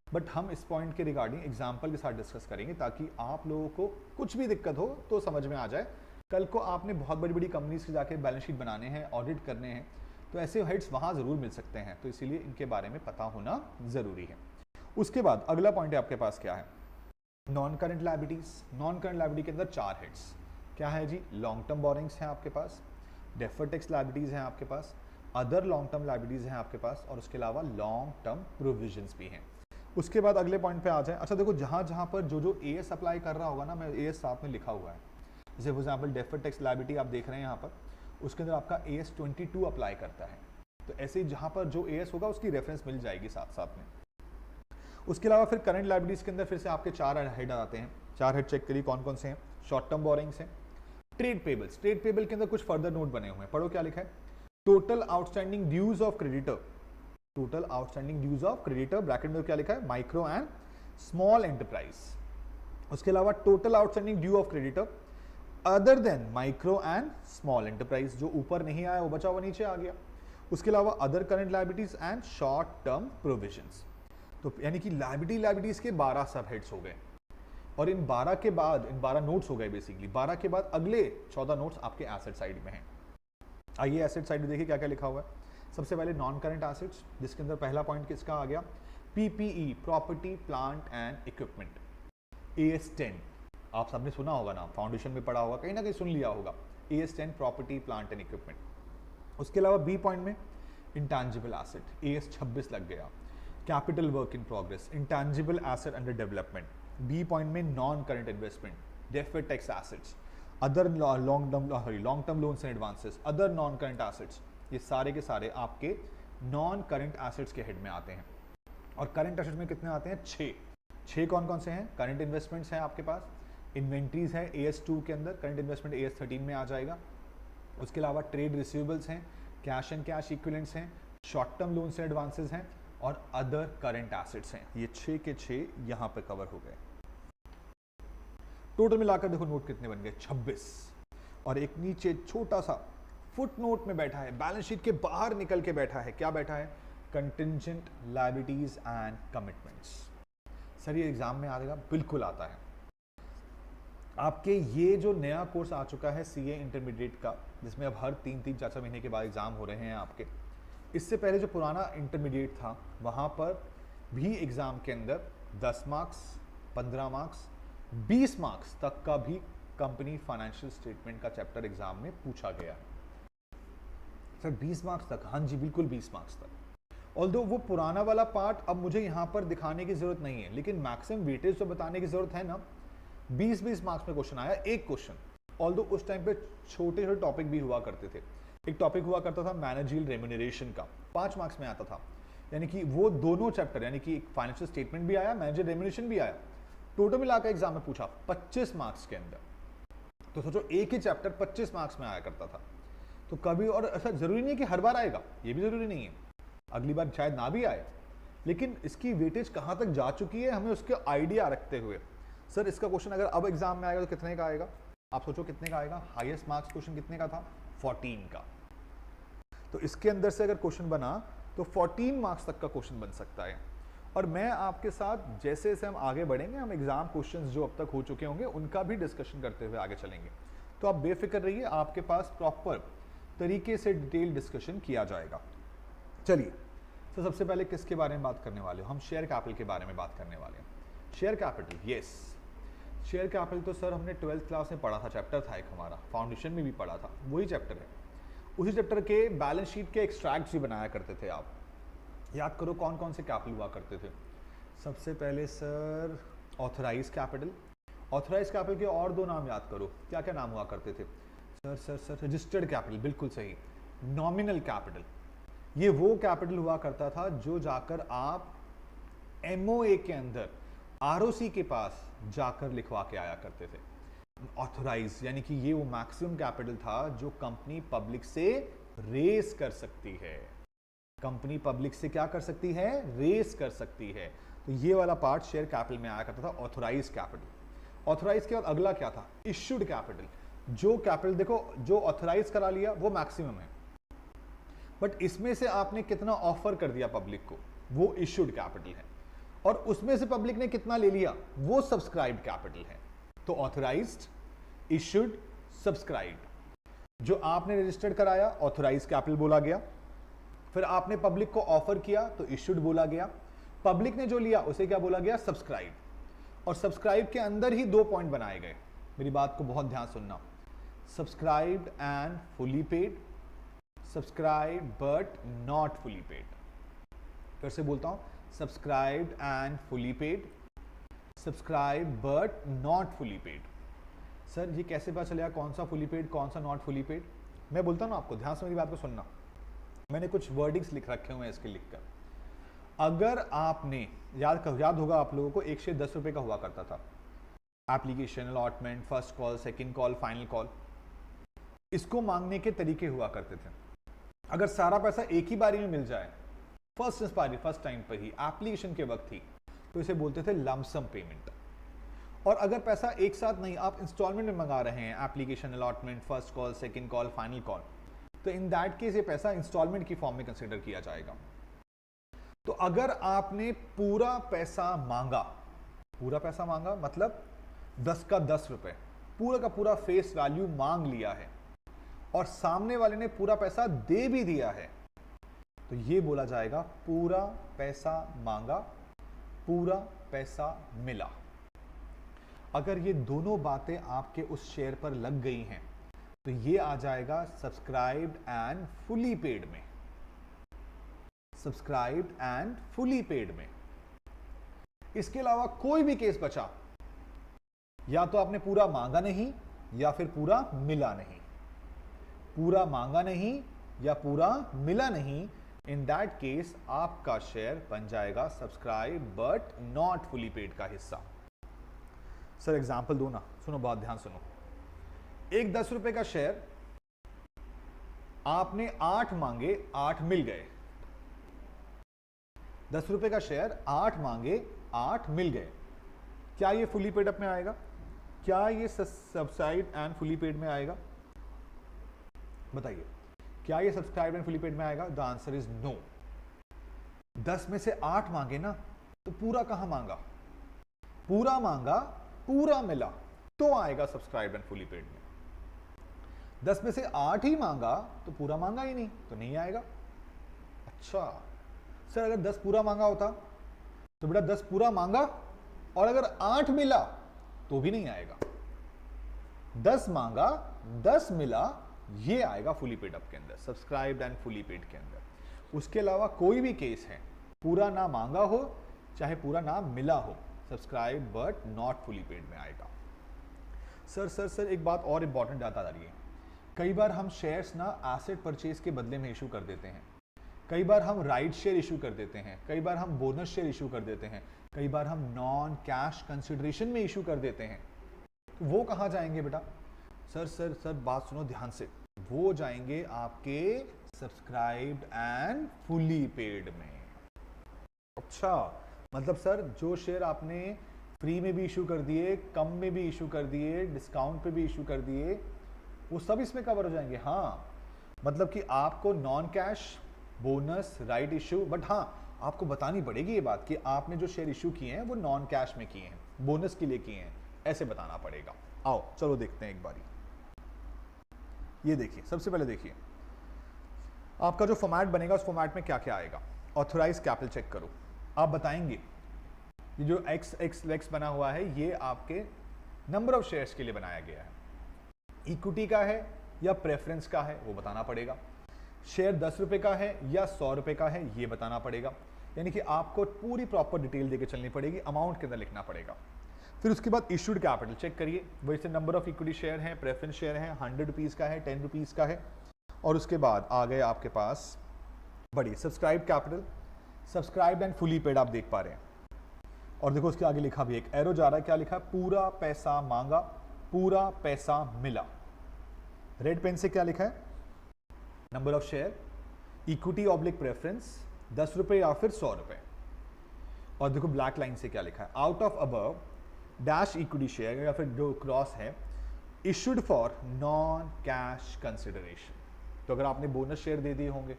बट हम इस पॉइंट के रिगार्डिंग एग्जाम्पल के साथ डिस्कस करेंगे ताकि आप लोगों को कुछ भी दिक्कत हो तो समझ में आ जाए। कल को आपने बहुत बड़ी बड़ी कंपनीज के जाके बैलेंस शीट बनाने हैं, ऑडिट करने हैं, तो ऐसे हेड्स वहाँ ज़रूर मिल सकते हैं, तो इसीलिए इनके बारे में पता होना ज़रूरी है। उसके बाद अगला पॉइंट है आपके पास क्या है? Non current liabilities. Non current liability के अंदर 4 हेड्स क्या है जी? लॉन्ग टर्म बोरिंग्स हैं आपके पास, डेफर्ड टैक्स लायबिलिटीज हैं आपके पास, अदर लॉन्ग टर्म लायबिलिटीज हैं आपके पास, और उसके अलावा लॉन्ग टर्म प्रोविजंस भी हैं। उसके बाद अगले पॉइंट पे आ जाए। अच्छा देखो, जहाँ जहाँ पर जो एएस अप्लाई कर रहा होगा ना, मैं एएस साथ में लिखा हुआ है, जैसे for example deferred tax liability आप देख रहे हैं यहाँ पर, उसके अंदर आपका AS 22 अप्लाई करता है, तो ऐसे ही जहाँ पर जो AS होगा उसकी रेफरेंस मिल जाएगी साथ साथ में। उसके अलावा फिर करंट लायबिलिटीज के अंदर फिर से आपके 4 हेड आते हैं। 4 हेड चेक करिए कौन कौन से हैं। शॉर्ट टर्म बोरिंग्स हैं, ट्रेड पेबल्स। ट्रेड पेबल के अंदर कुछ फर्दर नोट बने हुए हैं, पढ़ो क्या लिखा है? Total outstanding dues of creditor. Total outstanding dues of creditor, bracket में क्या लिखा है? Micro and small enterprise. उसके अलावा total outstanding due of creditor other than micro and small enterprise, जो ऊपर नहीं आया वो बचा हुआ नीचे आ गया। उसके अलावा other current liabilities and short term provisions. तो यानी कि लायबिलिटीज के 12 सब हेड्स हो गए। और इन 12 के बाद, इन 12 नोट्स हो गए बेसिकली, 12 के बाद अगले 14 नोट्स आपके एसेट साइड में हैं। आइए एसेट साइड में देखिए क्या क्या लिखा हुआ है। सबसे पहले नॉन करंट एसेट्स, जिसके अंदर पहला पॉइंट किसका आ गया, PPE, property plant and equipment, AS10, आप सबने सुना होगा ना, फाउंडेशन में पढ़ा होगा, कहीं ना कहीं सुन लिया होगा, AS10 property plant and equipment. उसके अलावा बी पॉइंट में इंटैंजिबल एसेट, AS26 लग गया। Capital work in progress, intangible asset under development. B point में non current investment, deferred tax assets, other long term loans and advances, other non current assets, ये सारे के सारे आपके non current assets के head में आते हैं। और करंट एसेट्स में कितने आते हैं, 6 कौन कौन से हैं, करंट इन्वेस्टमेंट्स हैं आपके पास, इन्वेंट्रीज है AS2 के अंदर, करंट इन्वेस्टमेंट AS13 में आ जाएगा। उसके अलावा ट्रेड रिसीवेबल्स हैं, कैश एंड कैश इक्विवेलेंट्स हैं, short term loans and advances हैं, और अदर करंट एसेट्स हैं। ये 6 के 6 यहां पे कवर हो गए। टोटल मिलाकर देखो नोट कितने बन गए, 26। और एक नीचे छोटा सा फुट नोट में बैठा है, बैलेंस शीट के बाहर निकल के बैठा है, क्या बैठा है, contingent liabilities and commitments. Sir ये एग्जाम में आएगा, बिल्कुल आता है। आपके ये जो नया कोर्स आ चुका है CA इंटरमीडिएट का, जिसमें अब हर 3-3, 4-4 महीने के बाद एग्जाम हो रहे हैं आपके, इससे पहले जो पुराना इंटरमीडिएट था वहाँ पर भी एग्जाम के अंदर 10 मार्क्स, 15 मार्क्स, 20 मार्क्स तक का भी कंपनी फाइनेंशियल स्टेटमेंट का चैप्टर एग्जाम में पूछा गया है। सर 20 मार्क्स तक, हाँ जी बिल्कुल 20 मार्क्स तक। ऑल्दो वो पुराना वाला पार्ट अब मुझे यहाँ पर दिखाने की जरूरत नहीं है, लेकिन मैक्सिमम वेटेज तो बताने की जरूरत है ना। 20-20 मार्क्स में क्वेश्चन आया, एक क्वेश्चन। ऑल्दो उस टाइम पे छोटे छोटे टॉपिक भी हुआ करते थे। एक टॉपिक हुआ करता था मैनेजरियल रेम्यूनरेशन का, 5 मार्क्स में आता था, यानी कि वो दोनों चैप्टर, यानी कि फाइनेंशियल स्टेटमेंट भी आया, मैनेजरियल रेम्यूनरेशन भी आया, टोटल मिलाकर एग्जाम में पूछा 25 मार्क्स के अंदर। तो सोचो एक ही चैप्टर 25 मार्क्स में आया करता था। तो कभी, और ऐसा जरूरी नहीं है कि हर बार आएगा, ये भी जरूरी नहीं है, अगली बार शायद ना भी आए, लेकिन इसकी वेटेज कहाँ तक जा चुकी है हमें उसके आइडिया रखते हुए। सर इसका क्वेश्चन अगर अब एग्जाम में आएगा तो कितने का आएगा, आप सोचो कितने का आएगा। हाईएस्ट मार्क्स क्वेश्चन कितने का था, 14 का। तो इसके अंदर से अगर क्वेश्चन बना तो 14 मार्क्स तक का क्वेश्चन बन सकता है। और मैं आपके साथ जैसे जैसे हम आगे बढ़ेंगे, हम एग्जाम क्वेश्चंस जो अब तक हो चुके होंगे उनका भी डिस्कशन करते हुए आगे चलेंगे। तो आप बेफिक्र रहिए, आपके पास प्रॉपर तरीके से डिटेल डिस्कशन किया जाएगा। चलिए, तो सबसे पहले किसके बारे में बात करने वाले हो, हम शेयर कैपिटल के बारे में बात करने वाले हैं। Share capital, yes, share capital तो सर हमने 12th क्लास में पढ़ा था, चैप्टर था एक हमारा, फाउंडेशन में भी पढ़ा था, वही चैप्टर है। उसी चैप्टर के बैलेंस शीट के एक्सट्रैक्ट्स भी बनाया करते थे आप। याद करो कौन कौन से कैपिटल हुआ करते थे। सबसे पहले sir authorise capital, authorise capital के और 2 नाम याद करो, क्या क्या नाम हुआ करते थे। सर रजिस्टर्ड कैपिटल, बिल्कुल सही। नॉमिनल कैपिटल, ये वो कैपिटल हुआ करता था जो जाकर आप MOA के अंदर ROC के पास जाकर लिखवा के आया करते थे। ऑथराइज यानी कि ये वो मैक्सिमम कैपिटल था जो कंपनी पब्लिक से रेस कर सकती है। कंपनी पब्लिक से क्या कर सकती है, रेस कर सकती है। तो ये वाला पार्ट शेयर कैपिटल में आया करता था, ऑथराइज कैपिटल। ऑथराइज के बाद अगला क्या था, इश्यूड कैपिटल। जो कैपिटल देखो, जो ऑथराइज करा लिया वो मैक्सिमम है, बट इसमें से आपने कितना ऑफर कर दिया पब्लिक को, वो इश्यूड कैपिटल है। और उसमें से पब्लिक ने कितना ले लिया, वो सब्सक्राइब्ड कैपिटल है। तो ऑथराइज्ड, इश्यूड, सब्सक्राइब्ड। जो आपने रजिस्टर्ड कराया ऑथराइज कैपिटल बोला गया, फिर आपने पब्लिक को ऑफर किया तो इश्यूड बोला गया, पब्लिक ने जो लिया उसे क्या बोला गया, सब्सक्राइब। और सब्सक्राइब के अंदर ही 2 पॉइंट बनाए गए, मेरी बात को बहुत ध्यान सुनना। Subscribed and fully paid, subscribe but not fully paid. फिर से बोलता हूं, subscribed and fully paid, subscribe but not fully paid. Sir ये कैसे पता चलेगा कौन सा फुली पेड कौन सा नॉट फुली पेड। मैं बोलता हूं ना आपको, ध्यान से मेरी बात को सुनना। मैंने कुछ वर्डिंग्स लिख रखे हुए हैं इसके लिखकर। अगर आपने याद होगा आप लोगों को 1 से 10 रुपए का हुआ करता था, application, allotment, first call, second call, final call, इसको मांगने के तरीके हुआ करते थे। अगर सारा पैसा एक ही बारी में मिल जाए, फर्स्ट टाइम पर ही, एप्लीकेशन के वक्त ही, तो इसे बोलते थे लमसम पेमेंट। और अगर पैसा एक साथ नहीं, आप इंस्टॉलमेंट में मंगा रहे हैं, application, allotment, first call, second call, final call, तो इन दैट केस ये पैसा इंस्टॉलमेंट की फॉर्म में कंसीडर किया जाएगा। तो अगर आपने पूरा पैसा मांगा मतलब 10 का 10 रुपए, पूरा का पूरा फेस वैल्यू मांग लिया है और सामने वाले ने पूरा पैसा दे भी दिया है, तो ये बोला जाएगा पूरा पैसा मांगा, पूरा पैसा मिला। अगर ये दोनों बातें आपके उस शेयर पर लग गई हैं तो ये आ जाएगा सब्सक्राइब्ड एंड फुली पेड में, सब्सक्राइब्ड एंड फुली पेड में। इसके अलावा कोई भी केस बचा, या तो आपने पूरा मांगा नहीं या फिर पूरा मिला नहीं, पूरा मांगा नहीं या पूरा मिला नहीं, इन दैट केस आपका शेयर बन जाएगा subscribe but not fully paid का हिस्सा। सर एग्जांपल दो ना, सुनो बात ध्यान सुनो। एक 10 रुपए का शेयर आपने 8 मांगे 8 मिल गए, 10 रुपए का शेयर 8 मांगे 8 मिल गए, क्या ये फुली पेड अप में आएगा? क्या ये सब्सक्राइब एंड फुली पेड में आएगा? बताइए, क्या ये सब्सक्राइब एंड फुली पेड में आएगा? The answer is no. 10 में से 8 मांगे ना, तो पूरा कहां मांगा? पूरा मांगा, पूरा मिला, तो आएगा सब्सक्राइब एंड फुली पेड में। 10 में से 8 ही मांगा तो पूरा मांगा ही नहीं, तो नहीं आएगा। अच्छा सर, अगर 10 पूरा मांगा होता तो बेटा 10 पूरा मांगा और अगर 8 मिला तो भी नहीं आएगा। 10 मांगा 10 मिला, ये आएगा फुली पेड अप के अंदर, सब्सक्राइब्ड एंड फुली पेड के अंदर। उसके अलावा कोई भी केस है, पूरा ना मांगा हो चाहे पूरा ना मिला हो, subscribe but not fully paid में आएगा। सर एक बात और इंपॉर्टेंट आता जा रही है, कई बार हम शेयर्स ना एसेट परचेज के बदले में इशू कर देते हैं, कई बार हम राइट शेयर इशू कर देते हैं, कई बार हम बोनस शेयर इशू कर देते हैं, कई बार हम नॉन कैश कंसिडरेशन में इशू कर देते हैं। तो वो कहाँ जाएंगे बेटा? सर बात सुनो ध्यान से, वो जाएंगे आपके सब्सक्राइब्ड एंड फुली पेड में। अच्छा, मतलब सर जो शेयर आपने फ्री में भी इशू कर दिए, कम में भी इशू कर दिए, डिस्काउंट पे भी इशू कर दिए, वो सब इसमें कवर हो जाएंगे। हाँ, मतलब कि आपको non cash, bonus, right issue, but हाँ आपको बतानी पड़ेगी ये बात कि आपने जो शेयर इशू किए हैं वो नॉन कैश में किए हैं, बोनस के लिए किए हैं, ऐसे बताना पड़ेगा। आओ चलो देखते हैं एक बारी। ये देखिए, सबसे पहले देखिए आपका जो फॉर्मेट बनेगा उस फॉर्मेट में क्या क्या आएगा। ऑथोराइज कैपिटल चेक करो, आप बताएंगे ये जो एक्स बना हुआ है ये आपके नंबर ऑफ शेयर्स के लिए बनाया गया है, इक्विटी का है या प्रेफरेंस का है वो बताना पड़ेगा, शेयर 10 रुपए का है या 100 रुपए का है ये बताना पड़ेगा। यानी कि आपको पूरी प्रॉपर डिटेल देके चलनी पड़ेगी, अमाउंट के अंदर लिखना पड़ेगा। फिर उसके बाद इशूड कैपिटल चेक करिए, वैसे नंबर ऑफ इक्विटी शेयर हैं, प्रेफरेंस शेयर हैं, 100 रुपीज़ का है, 10 रुपीज़ का है। और उसके बाद आ गए आपके पास बड़ी subscribe capital, subscribe and fully paid आप देख पा रहे हैं। और देखो उसके आगे लिखा भी एक एरो जा रहा है, क्या लिखा है? पूरा पैसा मांगा, पूरा पैसा मिला। रेड पेन से क्या लिखा है? Number of share, equity oblique preference, 10 रुपए या फिर 100 रुपए। और देखो ब्लैक लाइन से क्या लिखा है? Out of above dash equity share या फिर जो क्रॉस है issued for non cash consideration. तो अगर आपने बोनस शेयर दे दिए होंगे,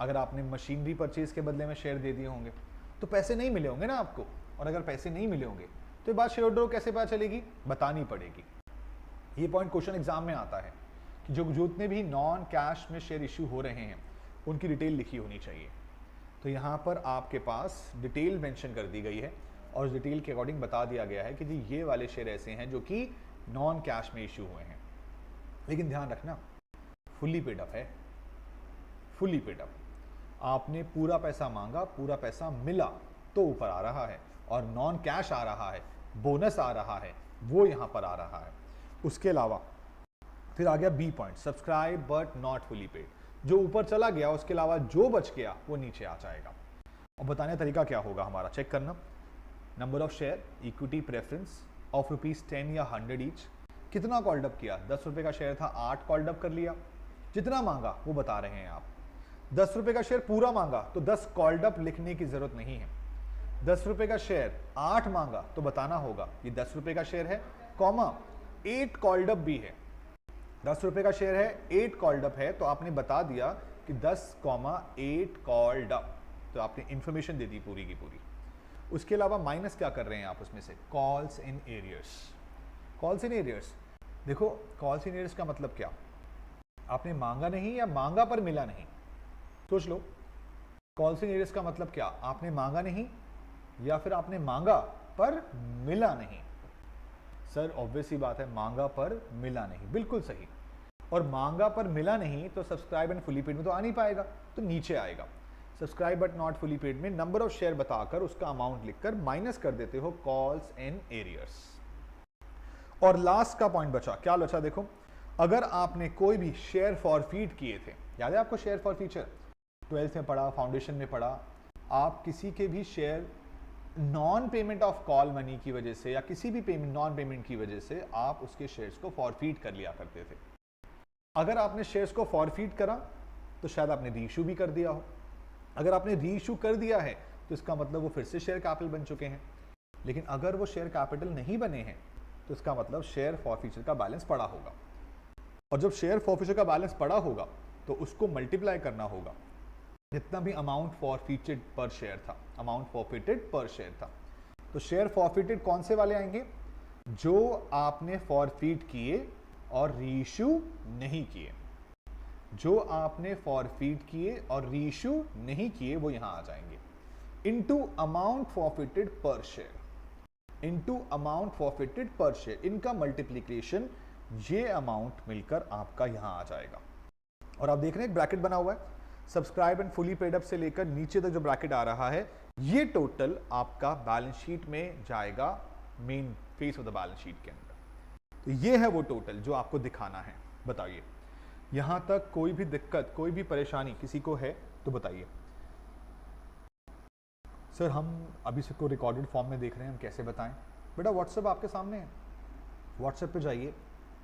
अगर आपने मशीनरी परचेज के बदले में शेयर दे दिए होंगे तो पैसे नहीं मिले होंगे ना आपको, और अगर पैसे नहीं मिले होंगे तो ये बात शेयर होल्डर को कैसे पता चलेगी? बतानी पड़ेगी। ये पॉइंट क्वेश्चन एग्जाम में आता है कि जो जितने भी नॉन कैश में शेयर इशू हो रहे हैं उनकी डिटेल लिखी होनी चाहिए। तो यहाँ पर आपके पास डिटेल मेंशन कर दी गई है और उस डिटेल के अकॉर्डिंग बता दिया गया है कि जी ये वाले शेयर ऐसे हैं जो कि नॉन कैश में इशू हुए हैं। लेकिन ध्यान रखना, फुली पेड अप है, फुली पेड अप। आपने पूरा पैसा मांगा, पूरा पैसा मिला तो ऊपर आ रहा है, और नॉन कैश आ रहा है, बोनस आ रहा है, वो यहाँ पर आ रहा है। उसके अलावा फिर आ गया B point, subscribe but not fully paid. जो ऊपर चला गया उसके अलावा जो बच गया वो नीचे आ जाएगा। और बताने का तरीका क्या होगा हमारा, चेक करना। Number of share, equity preference of ₹10 या 100 ईच। कितना कॉल्ड अप किया? 10 रुपए का शेयर था, 8 कॉल्ड अप कर लिया। जितना मांगा वो बता रहे हैं आप। 10 रुपए का शेयर पूरा मांगा तो 10 कॉल्ड अप लिखने की जरूरत नहीं है। 10 रुपए का शेयर 8 मांगा तो बताना होगा ये 10 रुपए का शेयर है, कॉमा 8 कॉल्ड अप भी है। 10 रुपए का शेयर है, 8 कॉल्ड अप है, तो आपने बता दिया कि 10,8 कॉल्ड अप, तो आपने इंफॉर्मेशन दे दी पूरी की पूरी। उसके अलावा माइनस क्या कर रहे हैं आप उसमें से? Calls in arrears. Calls in arrears, देखो कॉल्स इन एरियर्स का मतलब क्या, आपने मांगा नहीं या मांगा पर मिला नहीं, सोच लो। कॉल्स इन एरियर्स का मतलब क्या, आपने मांगा नहीं या फिर आपने मांगा पर मिला नहीं। सर ऑब्वियस ही बात है, मांगा पर मिला नहीं, बिल्कुल सही। और मांगा पर मिला नहीं तो सब्सक्राइब एंड फुली पेड में तो आ नहीं पाएगा, तो नीचे आएगा। Subscribe but not fully paid में नंबर ऑफ शेयर बताकर उसका अमाउंट लिखकर माइनस कर देते हो कॉल्स इन एरियर्स। और लास्ट का पॉइंट बचा, क्या बचा देखो, अगर आपने कोई भी शेयर फॉरफीट किए थे, याद है आपको शेयर फॉरफीचर, 12th में पढ़ा, फाउंडेशन में पढ़ा, आप किसी के भी share non payment of call money की वजह से या किसी भी पेमेंट नॉन पेमेंट की वजह से आप उसके शेयर्स को फॉरफीट कर लिया करते थे। अगर आपने शेयर्स को फॉरफीट करा तो शायद आपने रीइशू भी कर दिया हो। अगर आपने रीइशू कर दिया है तो इसका मतलब वो फिर से शेयर कैपिटल बन चुके हैं। लेकिन अगर वो शेयर कैपिटल नहीं बने हैं तो इसका मतलब शेयर फॉरफीचर का बैलेंस पड़ा होगा। और जब शेयर फॉरफीचर का बैलेंस पड़ा होगा तो उसको मल्टीप्लाई करना होगा जितना भी अमाउंट फॉरफीटेड पर शेयर था, अमाउंट फॉरफीटेड पर शेयर था। तो शेयर फॉरफीटेड कौन से वाले आएंगे, जो आपने फॉरफीट किए और रीइशू नहीं किए। जो आपने फॉरफीट किए और रीइशू नहीं किए वो यहां आ जाएंगे, इनटू अमाउंट फॉरफीटेड पर शेयर, इनटू अमाउंट फॉरफीटेड पर शेयर, इनका मल्टीप्लीकेशन ये अमाउंट मिलकर आपका यहां आ जाएगा। और आप देख रहे हैं एक ब्रैकेट बना हुआ है, subscribe and fully paid up से लेकर नीचे तक जो ब्रैकेट आ रहा है, ये टोटल आपका बैलेंस शीट में जाएगा, main face of the balance sheet के अंदर। तो ये है वो टोटल जो आपको दिखाना है। बताइए यहां तक कोई भी दिक्कत, कोई भी परेशानी किसी को है तो बताइए। सर हम अभी से को रिकॉर्डेड फॉर्म में देख रहे हैं, हम कैसे बताएं? बेटा व्हाट्सएप आपके सामने है, व्हाट्सएप पे जाइए,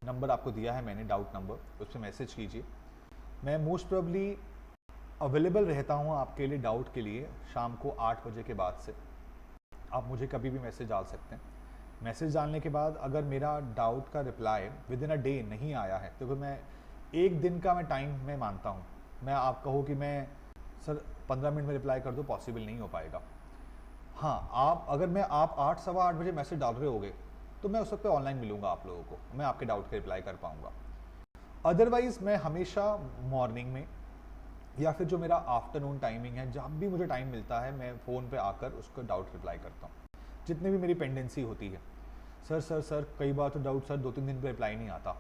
नंबर आपको दिया है मैंने, डाउट नंबर, उस पर मैसेज कीजिए। मैं मोस्ट प्रोबेबली अवेलेबल रहता हूँ आपके लिए डाउट के लिए शाम को 8 बजे के बाद से। आप मुझे कभी भी मैसेज डाल सकते हैं। मैसेज डालने के बाद अगर मेरा डाउट का reply with in a day नहीं आया है तो फिर मैं एक दिन का टाइम मैं मानता हूँ। मैं आप कहो कि मैं सर 15 मिनट में रिप्लाई कर दूँ, पॉसिबल नहीं हो पाएगा। हाँ, आप 8 सवा 8 बजे मैसेज डाल रहे होगे तो मैं उस वक्त पे ऑनलाइन मिलूंगा आप लोगों को, मैं आपके डाउट के रिप्लाई कर पाऊंगा। अदरवाइज मैं हमेशा मॉर्निंग में या फिर जो मेरा आफ्टरनून टाइमिंग है, जब भी मुझे टाइम मिलता है मैं फ़ोन पे आकर उसको डाउट रिप्लाई करता हूँ, जितनी भी मेरी पेंडेंसी होती है। सर कई बार तो डाउट सर 2-3 दिन पे रिप्लाई नहीं आता।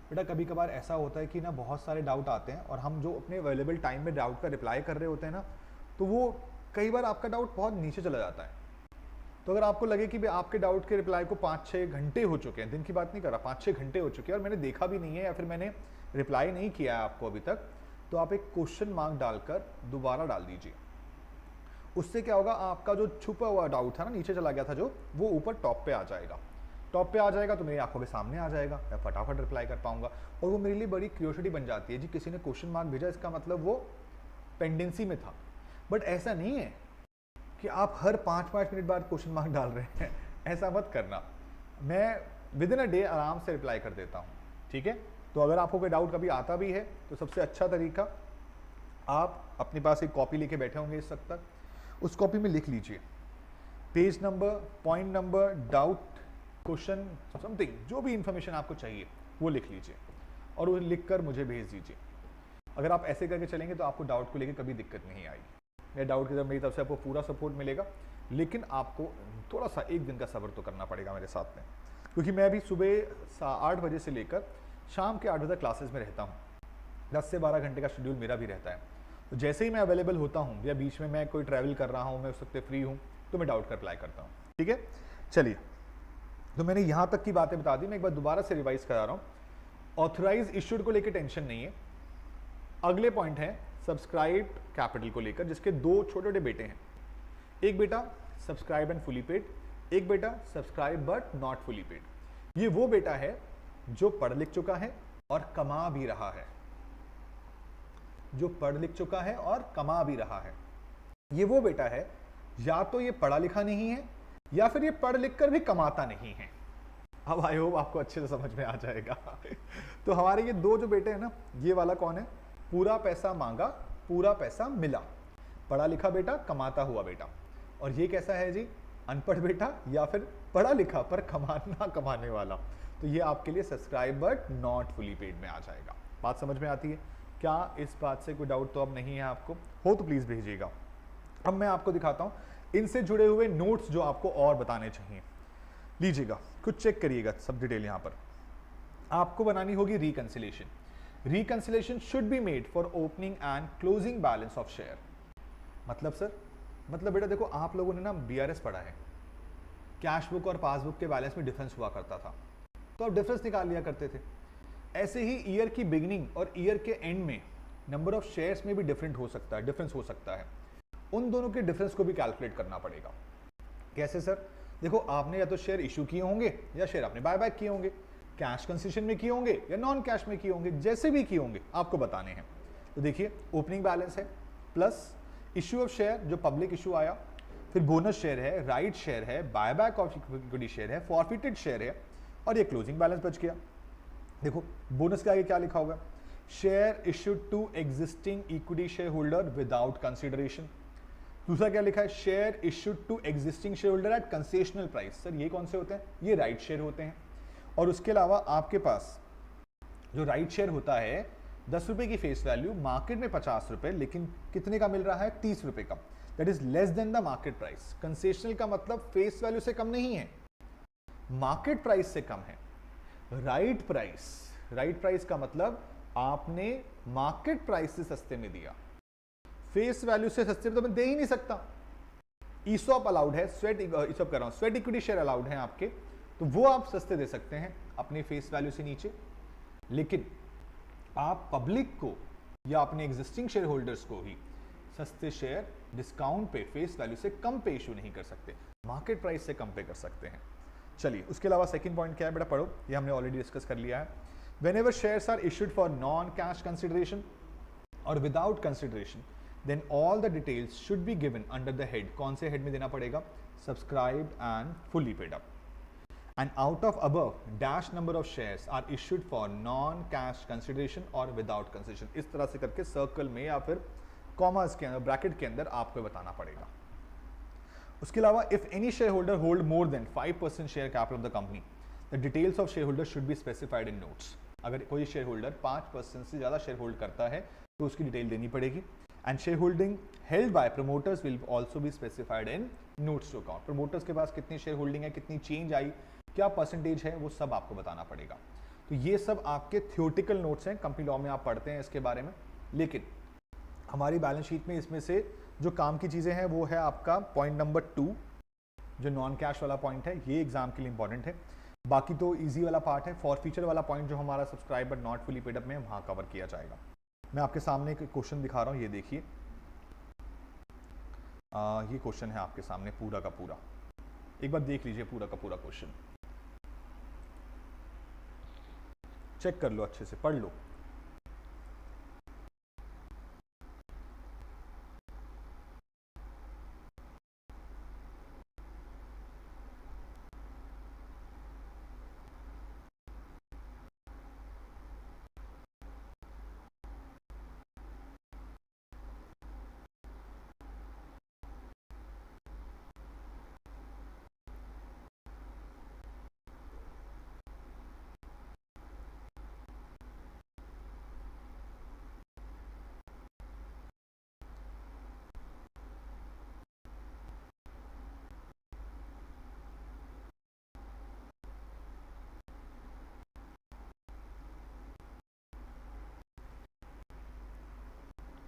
बेटा कभी कभार ऐसा होता है कि ना बहुत सारे डाउट आते हैं और हम जो अपने अवेलेबल टाइम में डाउट का रिप्लाई कर रहे होते हैं ना, तो वो कई बार आपका डाउट बहुत नीचे चला जाता है। तो अगर आपको लगे कि भाई आपके डाउट के रिप्लाई को 5-6 घंटे हो चुके हैं, दिन की बात नहीं कर रहा, 5-6 घंटे हो चुके हैं और मैंने देखा भी नहीं है या फिर मैंने रिप्लाई नहीं किया है आपको अभी तक, तो आप एक क्वेश्चन मार्क डालकर दोबारा डाल दीजिए। उससे क्या होगा, आपका जो छुपा हुआ डाउट था ना, नीचे चला गया था जो, वो ऊपर टॉप पे आ जाएगा। टॉप पे आ जाएगा तो मेरी आंखों के सामने आ जाएगा, मैं फटाफट रिप्लाई कर पाऊंगा। और वो मेरे लिए बड़ी क्यूरियोसिटी बन जाती है, जी किसी ने क्वेश्चन मार्क भेजा, इसका मतलब वो पेंडेंसी में था। बट ऐसा नहीं है कि आप हर 5-5 मिनट बाद क्वेश्चन मार्क डाल रहे हैं, ऐसा मत करना। मैं विद इन अ डे आराम से रिप्लाई कर देता हूँ, ठीक है। तो अगर आपको कोई डाउट कभी आता भी है तो सबसे अच्छा तरीका, आप अपने पास एक कॉपी लेके बैठे होंगे इस वक्त तक, उस कॉपी में लिख लीजिए page number, point number, doubt, question, something, जो भी इंफॉर्मेशन आपको चाहिए वो लिख लीजिए और वो लिख कर मुझे भेज दीजिए। अगर आप ऐसे करके चलेंगे तो आपको डाउट को लेकर कभी दिक्कत नहीं आएगी। मेरे डाउट की तरफ मेरी तरफ से आपको पूरा सपोर्ट मिलेगा, लेकिन आपको थोड़ा सा एक दिन का सब्र तो करना पड़ेगा मेरे साथ में, क्योंकि मैं अभी सुबह 8 बजे से लेकर शाम के 8 बजे तक क्लासेस में रहता हूँ। 10 से 12 घंटे का शेड्यूल मेरा भी रहता है। तो जैसे ही मैं अवेलेबल होता हूँ या बीच में मैं कोई ट्रैवल कर रहा हूँ, मैं उस वक्त फ्री हूँ, तो मैं डाउट का अप्लाई करता हूँ, ठीक है। चलिए, तो मैंने यहाँ तक की बातें बता दी, मैं एक बार दोबारा से रिवाइज करा रहा हूँ। ऑथराइज इश्यूड को लेकर टेंशन नहीं है। अगले पॉइंट है सब्सक्राइब कैपिटल को लेकर, जिसके 2 छोटे छोटे बेटे हैं। एक बेटा सब्सक्राइब एंड फुली पेड, एक बेटा subscribe but not fully paid. ये वो बेटा है जो पढ़ लिख चुका है और कमा भी रहा है, जो पढ़ लिख चुका है और कमा भी रहा है। ये वो बेटा है, या तो ये पढ़ा लिखा नहीं है या फिर ये पढ़ लिख कर भी कमाता नहीं है। अब आई होप आपको अच्छे से समझ में आ जाएगा। तो हमारे ये 2 जो बेटे हैं ना, ये वाला कौन है, पूरा पैसा मांगा पूरा पैसा मिला, पढ़ा लिखा बेटा, कमाता हुआ बेटा। और ये कैसा है जी, अनपढ़ बेटा या फिर पढ़ा लिखा पर कमाना कमाने वाला। तो ये आपके लिए subscribe but not fully paid में आ जाएगा। बात समझ में आती है क्या? इस बात से कोई डाउट तो अब नहीं है आपको? हो तो प्लीज़ भेजिएगा। अब मैं आपको दिखाता हूँ इनसे जुड़े हुए नोट्स जो आपको और बताने चाहिए। लीजिएगा, कुछ चेक करिएगा सब डिटेल यहाँ पर। आपको बनानी होगी reconciliation. Reconciliation should be made for opening and closing balance of share. मतलब सर, मतलब बेटा देखो, आप लोगों ने ना बीआरएस पढ़ा है, कैश बुक और पासबुक के बैलेंस में डिफरेंस हुआ करता था, तो आप डिफरेंस निकाल लिया करते थे। ऐसे ही ईयर की बिगिनिंग और ईयर के एंड में नंबर ऑफ शेयर्स में भी डिफरेंस हो सकता है। उन दोनों के डिफरेंस को भी कैलकुलेट करना पड़ेगा। कैसे सर? देखो, आपने या तो शेयर इशू किए होंगे या शेयर आपने बाय बैक किए होंगे, कैश कंसेशन में किए होंगे या नॉन कैश में किए होंगे, जैसे भी किए होंगे आपको बताने हैं। तो देखिए, ओपनिंग बैलेंस है प्लस इशू ऑफ शेयर जो पब्लिक इशू आया, फिर बोनस शेयर है, राइट शेयर है, बायबैक ऑफ इक्विटी शेयर है, फॉरफिटेड शेयर है, और ये क्लोजिंग बैलेंस बच गया। देखो, बोनस के आगे क्या लिखा होगा? Share issued to existing equity shareholder without consideration. दूसरा क्या लिखा है? Share issued to existing shareholder at concessional price. Sir ये कौन से होते हैं? ये राइट शेयर होते हैं। और उसके अलावा आपके पास जो राइट शेयर होता है 10 रुपए की फेस वैल्यू, मार्केट में 50 रुपए, लेकिन कितने का मिल रहा है? 30 रुपए का। That is less than the market price. Concessional का मतलब फेस वैल्यू से कम नहीं है, मार्केट प्राइस से कम है। राइट प्राइस का मतलब आपने मार्केट प्राइस से सस्ते में दिया, फेस वैल्यू से सस्ते में तो मैं दे ही नहीं सकता। ईसॉप अलाउड है, स्वेट इक्विटी शेयर अलाउड है आपके, तो वो आप सस्ते दे सकते हैं अपने फेस वैल्यू से नीचे, लेकिन आप पब्लिक को या अपने एग्जिस्टिंग शेयर होल्डर्स को ही सस्ते शेयर डिस्काउंट पे फेस वैल्यू से कम पे इशू नहीं कर सकते, मार्केट प्राइस से कम पे कर सकते हैं। चलिए, उसके अलावा सेकंड पॉइंट क्या है बेटा? पढ़ो, ये हमने ऑलरेडी डिस्कस कर लिया है। Whenever shares are issued for non cash consideration और without consideration, then all the details should be given under the head. कौन से हेड में देना पड़ेगा? Subscribed and fully paid up. And out of above, dash number of shares are issued for non-cash consideration or without consideration। इस तरह से करके circle में या फिर कॉमर्स के अंदर, ब्रैकेट के अंदर आपको बताना पड़ेगा। उसके अलावा if any share holder hold more than 5% share capital of the company, the details of share holder should be specified in notes. अगर कोई शेयर होल्डर 5% से ज़्यादा शेयर होल्ड करता है तो उसकी डिटेल देनी पड़ेगी। And shareholding held by promoters will also be specified in notes to account. Promoters के पास कितनी शेयर होल्डिंग है, कितनी चेंज आई, क्या परसेंटेज है, वो सब आपको बताना पड़ेगा। तो ये सब आपके थ्योरेटिकल नोट्स हैं, कंपनी लॉ में आप पढ़ते हैं इसके बारे में, लेकिन हमारी बैलेंस शीट में इसमें से जो काम की चीज़ें हैं वो है आपका पॉइंट नंबर 2, जो नॉन कैश वाला पॉइंट है, ये एग्जाम के लिए इंपॉर्टेंट है। बाकी तो इजी वाला पार्ट है, फॉर फ्यूचर वाला पॉइंट जो हमारा subscribe but not fully paid up में वहाँ कवर किया जाएगा। मैं आपके सामने एक क्वेश्चन दिखा रहा हूँ, ये देखिए, ये क्वेश्चन है आपके सामने पूरा का पूरा, एक बार देख लीजिए पूरा का पूरा क्वेश्चन, चेक कर लो, अच्छे से पढ़ लो।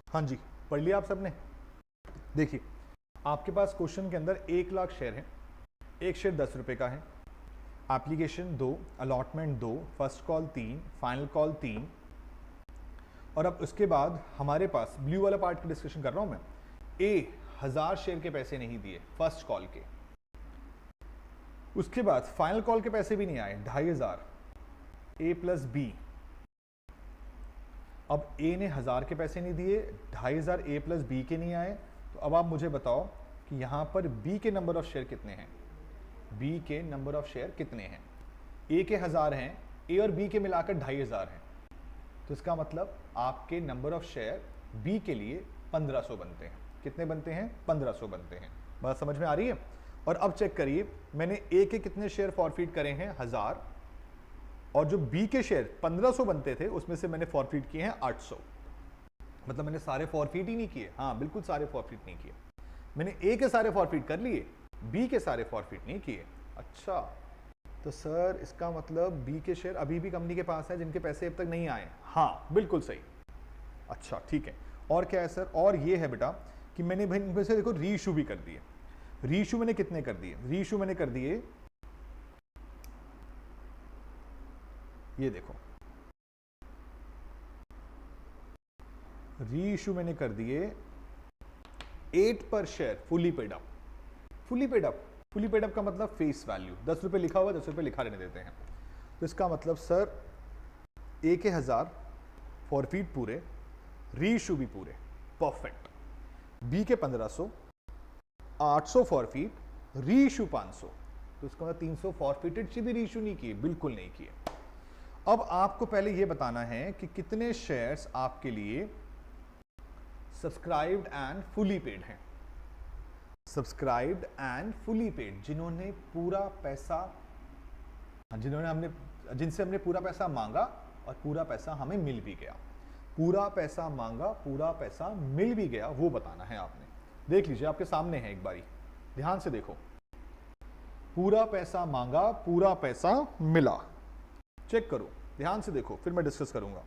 हाँ जी, पढ़ लिया आप सबने? देखिए, आपके पास क्वेश्चन के अंदर 1 लाख शेयर है, एक शेयर 10 रुपए का है, application 2, allotment 2, first call 3, final call 3, और अब उसके बाद हमारे पास ब्लू वाला पार्ट की डिस्कशन कर रहा हूं मैं। ए 1000 शेयर के पैसे नहीं दिए फर्स्ट कॉल के, उसके बाद फाइनल कॉल के पैसे भी नहीं आए 2500, ए प्लस बी। अब ए ने 1000 के पैसे नहीं दिए, 2500 ए प्लस बी के नहीं आए, तो अब आप मुझे बताओ कि यहां पर बी के नंबर ऑफ शेयर कितने हैं? बी के नंबर ऑफ शेयर कितने हैं? ए के 1000 हैं, ए और बी के मिलाकर 2500 हैं, तो इसका मतलब आपके नंबर ऑफ शेयर बी के लिए 1500 बनते हैं। कितने बनते हैं? 1500 बनते हैं। बात समझ में आ रही है? और अब चेक करिए, मैंने ए के कितने शेयर फॉरफिट करे हैं? 1000, और जो बी के शेयर 1500 बनते थे उसमें से मैंने फॉरफिट किए हैं 800। मतलब मैंने सारे फॉरफिट ही नहीं किए, हाँ बिल्कुल सारे फॉरफिट नहीं किए। मैंने ए के सारे फॉरफिट कर लिए, बी के सारे फॉरफिट नहीं किए। अच्छा, तो सर इसका मतलब बी के शेयर अभी भी कंपनी के पास है जिनके पैसे अब तक नहीं आए। हाँ बिल्कुल सही। अच्छा ठीक है, और क्या है सर? और ये है बेटा कि मैंने भाई इनमें से देखो री इशू भी कर दिए। री इशू मैंने कितने कर दिए? री इशू मैंने कर दिए, ये देखो री इशू मैंने कर दिए 8 पर share fully paid up. Fully paid up, fully paid up का मतलब फेस वैल्यू 10 रुपए लिखा हुआ, 10 रुपए लिखा रहने देते हैं। तो इसका मतलब सर ए के 1000 फॉरफिट पूरे, री इशू भी पूरे, परफेक्ट। बी के 1500, 800 फॉरफिट, री इशू 500। तो इसका मतलब 300 फॉरफिटेड से भी री इशू नहीं किए, बिल्कुल नहीं किए। अब आपको पहले यह बताना है कि कितने शेयर्स आपके लिए सब्सक्राइब्ड एंड फुली पेड हैं। सब्सक्राइब्ड एंड फुली पेड, जिन्होंने पूरा पैसा, जिनसे हमने पूरा पैसा मांगा और पूरा पैसा हमें मिल भी गया। पूरा पैसा मांगा, पूरा पैसा मिल भी गया, वो बताना है आपने। देख लीजिए आपके सामने है, एक बारी ध्यान से देखो। पूरा पैसा मांगा, पूरा पैसा मिला, चेक करो, ध्यान से देखो, फिर मैं डिस्कस करूंगा।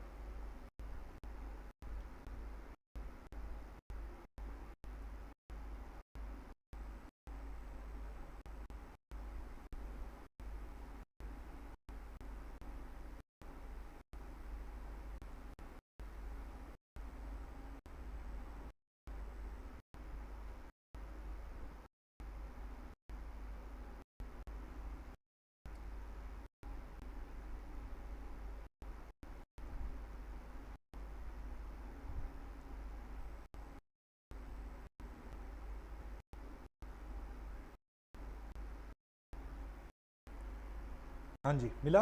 हाँ जी मिला।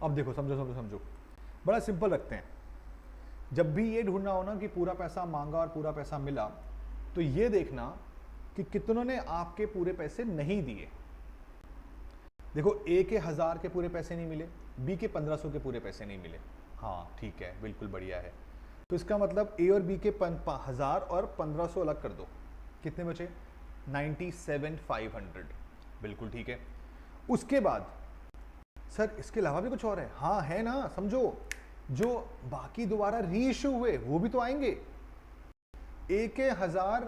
अब देखो, समझो समझो समझो, बड़ा सिंपल रखते हैं। जब भी ये ढूंढना हो ना कि पूरा पैसा मांगा और पूरा पैसा मिला, तो ये देखना कि कितनों ने आपके पूरे पैसे नहीं दिए। देखो ए के 1000 के पूरे पैसे नहीं मिले, बी के 1500 के पूरे पैसे नहीं मिले। हाँ ठीक है, बिल्कुल बढ़िया है। तो इसका मतलब ए और बी के 1000 और 1500 अलग कर दो, कितने बचे? 97,500, बिल्कुल ठीक है। उसके बाद सर इसके अलावा भी कुछ और है? हाँ है ना, समझो, जो बाकी दोबारा री इशू हुए वो भी तो आएंगे। ए के 1000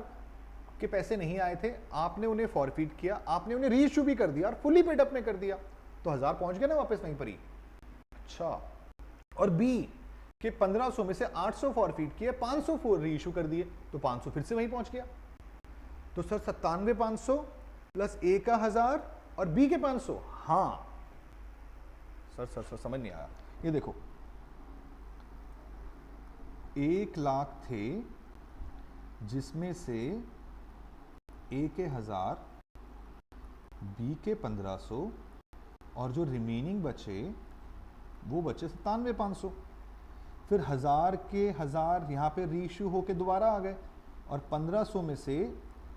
के पैसे नहीं आए थे, आपने उन्हें फॉरफिट किया, आपने उन्हें री इशू भी कर दिया और फुली पेड अप में कर दिया, तो 1000 पहुंच गए ना वापस वहीं पर ही। अच्छा, और बी के 1500 में से 800 फॉरफिट किए, 500 री इशू कर दिए, तो 500 फिर से वहीं पहुंच गया। तो सर 97,500 प्लस ए का 1000 और बी के 500। हाँ सर समझ नहीं आया। ये देखो 1 लाख थे, जिसमें से ए के 1000, बी के 1500 और जो रिमेनिंग बचे वो बचे 97,500। फिर 1000 के 1000 यहाँ पे री इशू होके दोबारा आ गए, और 1500 में से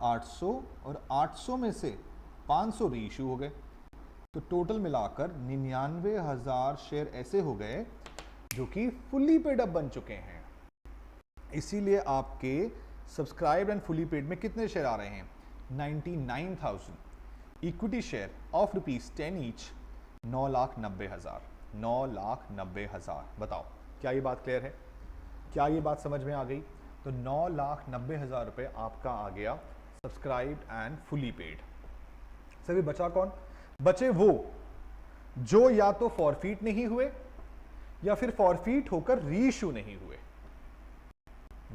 800 और 800 में से 500 री इशू हो गए। तो टोटल मिलाकर 99,000 शेयर ऐसे हो गए जो कि फुली पेड अप बन चुके हैं। इसीलिए आपके सब्सक्राइब एंड फुली पेड में कितने शेयर आ रहे हैं? 99,000। Equity share of ₹10 each, 9,90,000। 9,90,000। बताओ क्या ये बात क्लियर है? क्या ये बात समझ में आ गई? तो 9,90,000 रुपए आपका आ गया सब्सक्राइब एंड फुली पेड। सभी बचा कौन? बचे वो जो या तो फॉरफिट नहीं हुए या फिर फॉरफिट होकर री इशू नहीं हुए।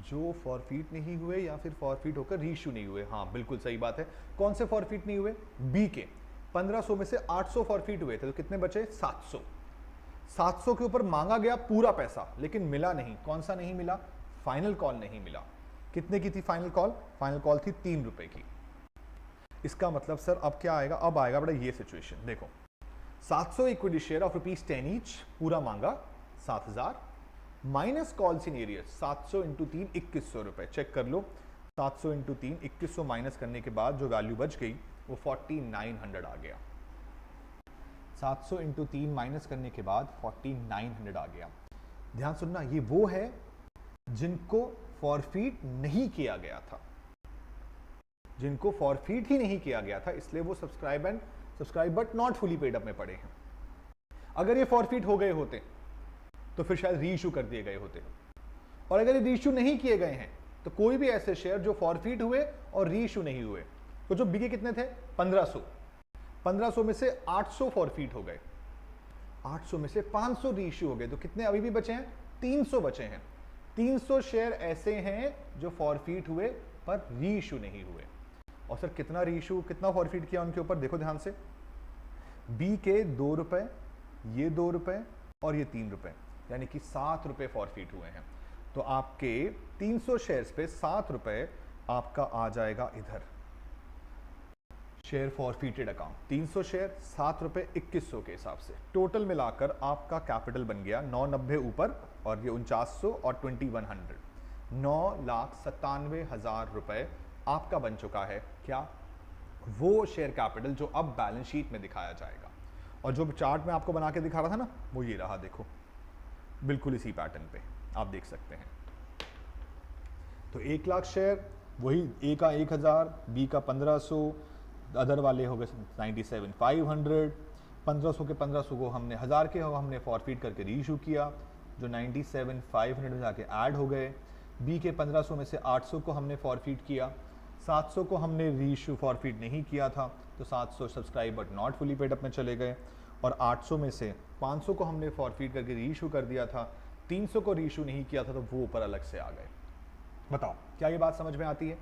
जो फॉरफिट नहीं हुए या फिर फॉरफिट होकर री इशू नहीं हुए। हाँ बिल्कुल सही बात है। कौन से फॉरफिट नहीं हुए? बी के 1500 में से 800 फॉरफिट हुए थे, तो कितने बचे? 700। 700 के ऊपर मांगा गया पूरा पैसा, लेकिन मिला नहीं। कौन सा नहीं मिला? फाइनल कॉल नहीं मिला। कितने की थी फाइनल कॉल? फाइनल कॉल थी 3 रुपए की। इसका मतलब सर अब क्या आएगा? अब आएगा बड़ा ये सिचुएशन, देखो 700 इक्विटी शेयर ऑफ ₹10 ईच, पूरा मांगा 7,000, minus calls in arrears 700 into 3 2100 रुपए। चेक कर लो, 700 इंटू 3 2100 माइनस करने के बाद जो वैल्यू बच गई वो 4900 आ गया। 700 इंटू 3 माइनस करने के बाद 4900 आ गया। ध्यान सुनना, ये वो है जिनको फॉरफीट नहीं किया गया था, जिनको फॉरफीट ही नहीं किया गया था, इसलिए वो subscribe but not fully paid up में पड़े हैं। अगर ये फॉरफीट हो गए होते तो फिर शायद रीइश्यू कर दिए गए होते, और अगर ये रीइश्यू नहीं किए गए हैं तो कोई भी ऐसे शेयर जो फॉरफीट हुए और रीइश्यू नहीं हुए, तो जो बिके कितने थे 1500 में से 800 फॉरफीट हो गए, 800 में से 500 रीइश्यू हो गए, तो कितने अभी भी बचे हैं 300 बचे हैं। 300 शेयर ऐसे हैं जो फॉरफीट हुए पर रीइश्यू नहीं हुए। और सर कितना रीइश्यू, कितना फॉरफीट किया उनके ऊपर, देखो ध्यान से, बी के 2 रुपए, ये 2 रुपए और ये 3 रुपए, यानी कि 7 रुपए फॉरफीट हुए हैं। तो आपके 300 शेयर्स पे 7 रुपए आपका आ जाएगा इधर, शेयर फॉरफीटेड अकाउंट। 300 शेयर 7 रुपए 2100 के हिसाब से टोटल मिलाकर आपका कैपिटल बन गया 990 ऊपर और ये 4900 और 2100, 9,97,000 रुपए आपका बन चुका है। क्या वो शेयर कैपिटल जो अब बैलेंस शीट में दिखाया जाएगा, और जो चार्ट में आपको बना के दिखा रहा था ना, वो ये रहा, देखो बिल्कुल इसी पैटर्न पे आप देख सकते हैं। तो 1 लाख शेयर, वही ए का 1000, बी का 1500, अदर वाले हो गए 97,500, 1500 के 1500 को हमने 1000 के हमने फॉरफीट करके रीइश्यू किया, जो 97,500 में जाके ऐड हो गए। बी के 1500 में से 800 को हमने फॉरफीट किया, 700 को हमने रीइश्यू फॉरफीट नहीं किया था, तो 700 subscribe but not fully paid up में चले गए, और 800 में से 500 को हमने फॉरफीट करके रीइश्यू कर दिया था, 300 को रीइश्यू नहीं किया था, तो वो ऊपर अलग से आ गए। बताओ क्या ये बात समझ में आती है?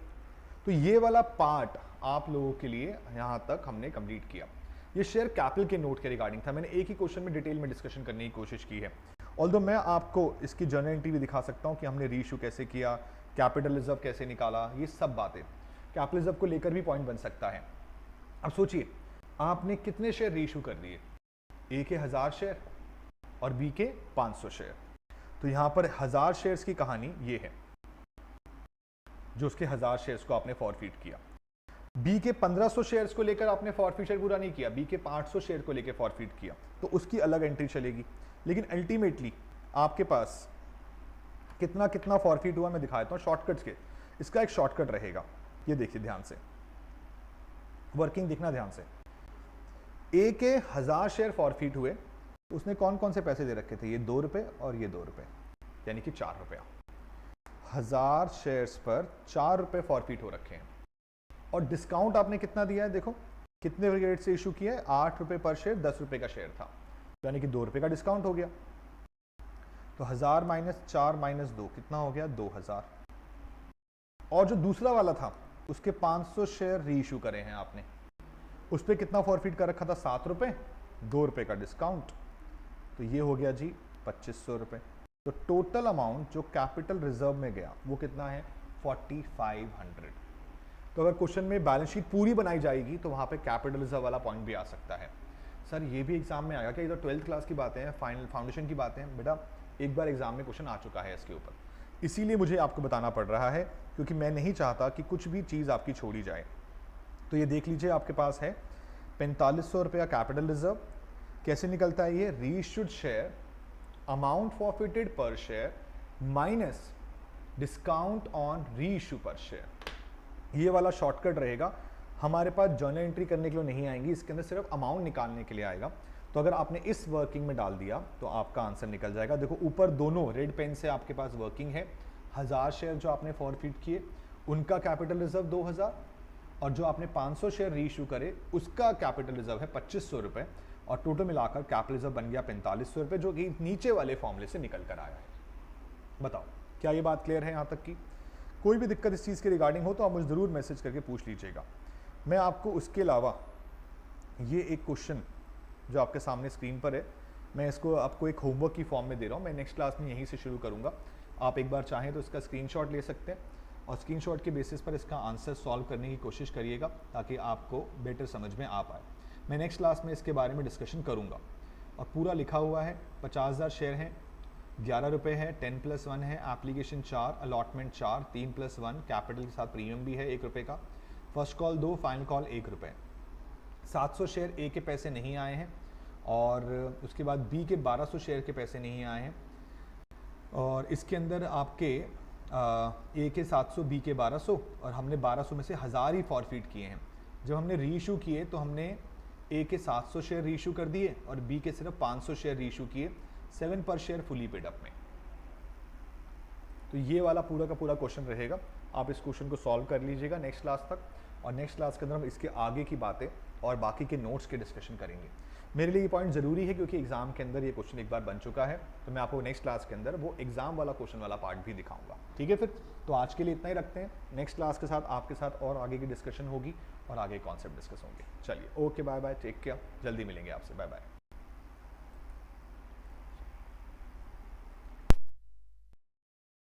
तो ये वाला पार्ट आप लोगों के लिए यहाँ तक हमने कंप्लीट किया। ये शेयर कैपिटल के नोट के रिगार्डिंग था, मैंने एक ही क्वेश्चन में डिटेल में डिस्कशन करने की कोशिश की है। ऑल्दो मैं आपको इसकी जर्नल एंट्री भी दिखा सकता हूँ कि हमने रीइश्यू कैसे किया, कैपिटल रिजर्व कैसे निकाला, ये सब बातें कैपिटल रिजर्व को लेकर भी पॉइंट बन सकता है। अब सोचिए आपने कितने शेयर रीइश्यू कर दिए, ए के 1000 शेयर और बी के 500 शेयर। तो यहाँ पर 1000 शेयर्स की कहानी ये है, जो उसके 1000 शेयर्स को आपने फॉरफीट किया। बी के 1500 शेयर्स को लेकर आपने फॉरफीचर पूरा नहीं किया, बी के 500 शेयर को लेकर फॉरफीट किया, तो उसकी अलग एंट्री चलेगी। लेकिन अल्टीमेटली आपके पास कितना कितना फॉरफीट हुआ मैं दिखा देता हूँ शॉर्टकट्स के। इसका एक शॉर्टकट रहेगा, ये देखिए ध्यान से, वर्किंग दिखना ध्यान से। ए के 1000 शेयर फॉरफीट हुए, उसने कौन कौन से पैसे दे रखे थे, ये 2 रुपए और ये 2 रुपए, यानी कि 4 रुपया। 1000 शेयर्स पर 4 रुपए फॉरफीट हो रखे हैं, और डिस्काउंट आपने कितना दिया है, देखो कितने रेट से इशू किया है, 8 रुपए पर शेयर, 10 रुपए का शेयर था, यानी कि 2 रुपए का डिस्काउंट हो गया। तो 1000 माइनस 4 माइनस 2 कितना हो गया, 2000। और जो दूसरा वाला था उसके 500 शेयर रीइश्यू करे हैं आपने, उस पर कितना फॉरफीट कर रखा था, 7 रुपए, 2 रुपए का डिस्काउंट, तो ये हो गया जी 2500 रुपए। तो टोटल अमाउंट जो कैपिटल रिजर्व में गया वो कितना है, 4500। तो अगर क्वेश्चन में बैलेंस शीट पूरी बनाई जाएगी तो वहाँ पे कैपिटल रिजर्व वाला पॉइंट भी आ सकता है। सर ये भी एग्जाम में आएगा क्या, इधर 12th क्लास की बातें हैं, फाइनल फाउंडेशन की बातें हैं, बेटा एक बार एग्जाम में क्वेश्चन आ चुका है इसके ऊपर, इसीलिए मुझे आपको बताना पड़ रहा है, क्योंकि मैं नहीं चाहता कि कुछ भी चीज़ आपकी छोड़ी जाए। तो ये देख लीजिए आपके पास है 4500 रुपये का कैपिटल रिजर्व। कैसे निकलता है ये, रीइश्यूड शेयर, अमाउंट फॉरफिटेड पर share minus discount on reissue पर शेयर। ये वाला शॉर्टकट रहेगा, हमारे पास जर्नल एंट्री करने के लिए नहीं आएंगी, इसके अंदर सिर्फ अमाउंट निकालने के लिए आएगा। तो अगर आपने इस वर्किंग में डाल दिया तो आपका आंसर निकल जाएगा। देखो ऊपर दोनों रेड पेन से आपके पास वर्किंग है, 1000 शेयर जो आपने फॉरफिट किए उनका कैपिटल रिजर्व 2000, और जो आपने 500 शेयर रीइश्यू करे उसका कैपिटल रिजर्व है 2500 रुपये, और टोटल मिलाकर कैपिटल रिजर्व बन गया 4500 रुपये, जो कि नीचे वाले फॉर्मूले से निकल कर आया है। बताओ क्या ये बात क्लियर है यहाँ तक की? कोई भी दिक्कत इस चीज़ के रिगार्डिंग हो तो आप मुझे ज़रूर मैसेज करके पूछ लीजिएगा। मैं आपको उसके अलावा ये एक क्वेश्चन जो आपके सामने स्क्रीन पर है, मैं इसको आपको एक होमवर्क की फॉर्म में दे रहा हूँ। मैं नेक्स्ट क्लास में यहीं से शुरू करूँगा, आप एक बार चाहें तो इसका स्क्रीनशॉट ले सकते हैं और स्क्रीनशॉट के बेसिस पर इसका आंसर सॉल्व करने की कोशिश करिएगा ताकि आपको बेटर समझ में आ पाए। मैं नेक्स्ट क्लास में इसके बारे में डिस्कशन करूँगा। और पूरा लिखा हुआ है, 50,000 शेयर हैं, 11 रुपये है, 10+1 है, एप्लीकेशन 4, अलॉटमेंट 4, 3+1, कैपिटल के साथ प्रीमियम भी है 1 रुपये का, फर्स्ट कॉल 2, फाइनल कॉल 1 रुपये। 700 शेयर ए के पैसे नहीं आए हैं, और उसके बाद बी के 1200 शेयर के पैसे नहीं आए हैं, और इसके अंदर आपके ए के 700, बी के 1200, और हमने 1200 में से 1000 ही फॉरफिट किए हैं। जब हमने रीइशू किए तो हमने ए के 700 शेयर रीइशू कर दिए और बी के सिर्फ 500 शेयर रीइशू किए, 7 पर शेयर फुली पेड अप में। तो ये वाला पूरा का पूरा क्वेश्चन रहेगा, आप इस क्वेश्चन को सॉल्व कर लीजिएगा नेक्स्ट क्लास तक, और नेक्स्ट क्लास के अंदर हम इसके आगे की बातें और बाकी के नोट्स के डिस्कशन करेंगे। मेरे लिए ये पॉइंट ज़रूरी है क्योंकि एग्जाम के अंदर ये क्वेश्चन एक बार बन चुका है, तो मैं आपको नेक्स्ट क्लास के अंदर वो एग्जाम वाला क्वेश्चन वाला पार्ट भी दिखाऊंगा। ठीक है, फिर तो आज के लिए इतना ही रखते हैं। नेक्स्ट क्लास के साथ आपके साथ और आगे की डिस्कशन होगी और आगे कॉन्सेप्ट डिस्कस होंगे। चलिए, okay, bye bye, take care, जल्दी मिलेंगे आपसे, बाय बाय।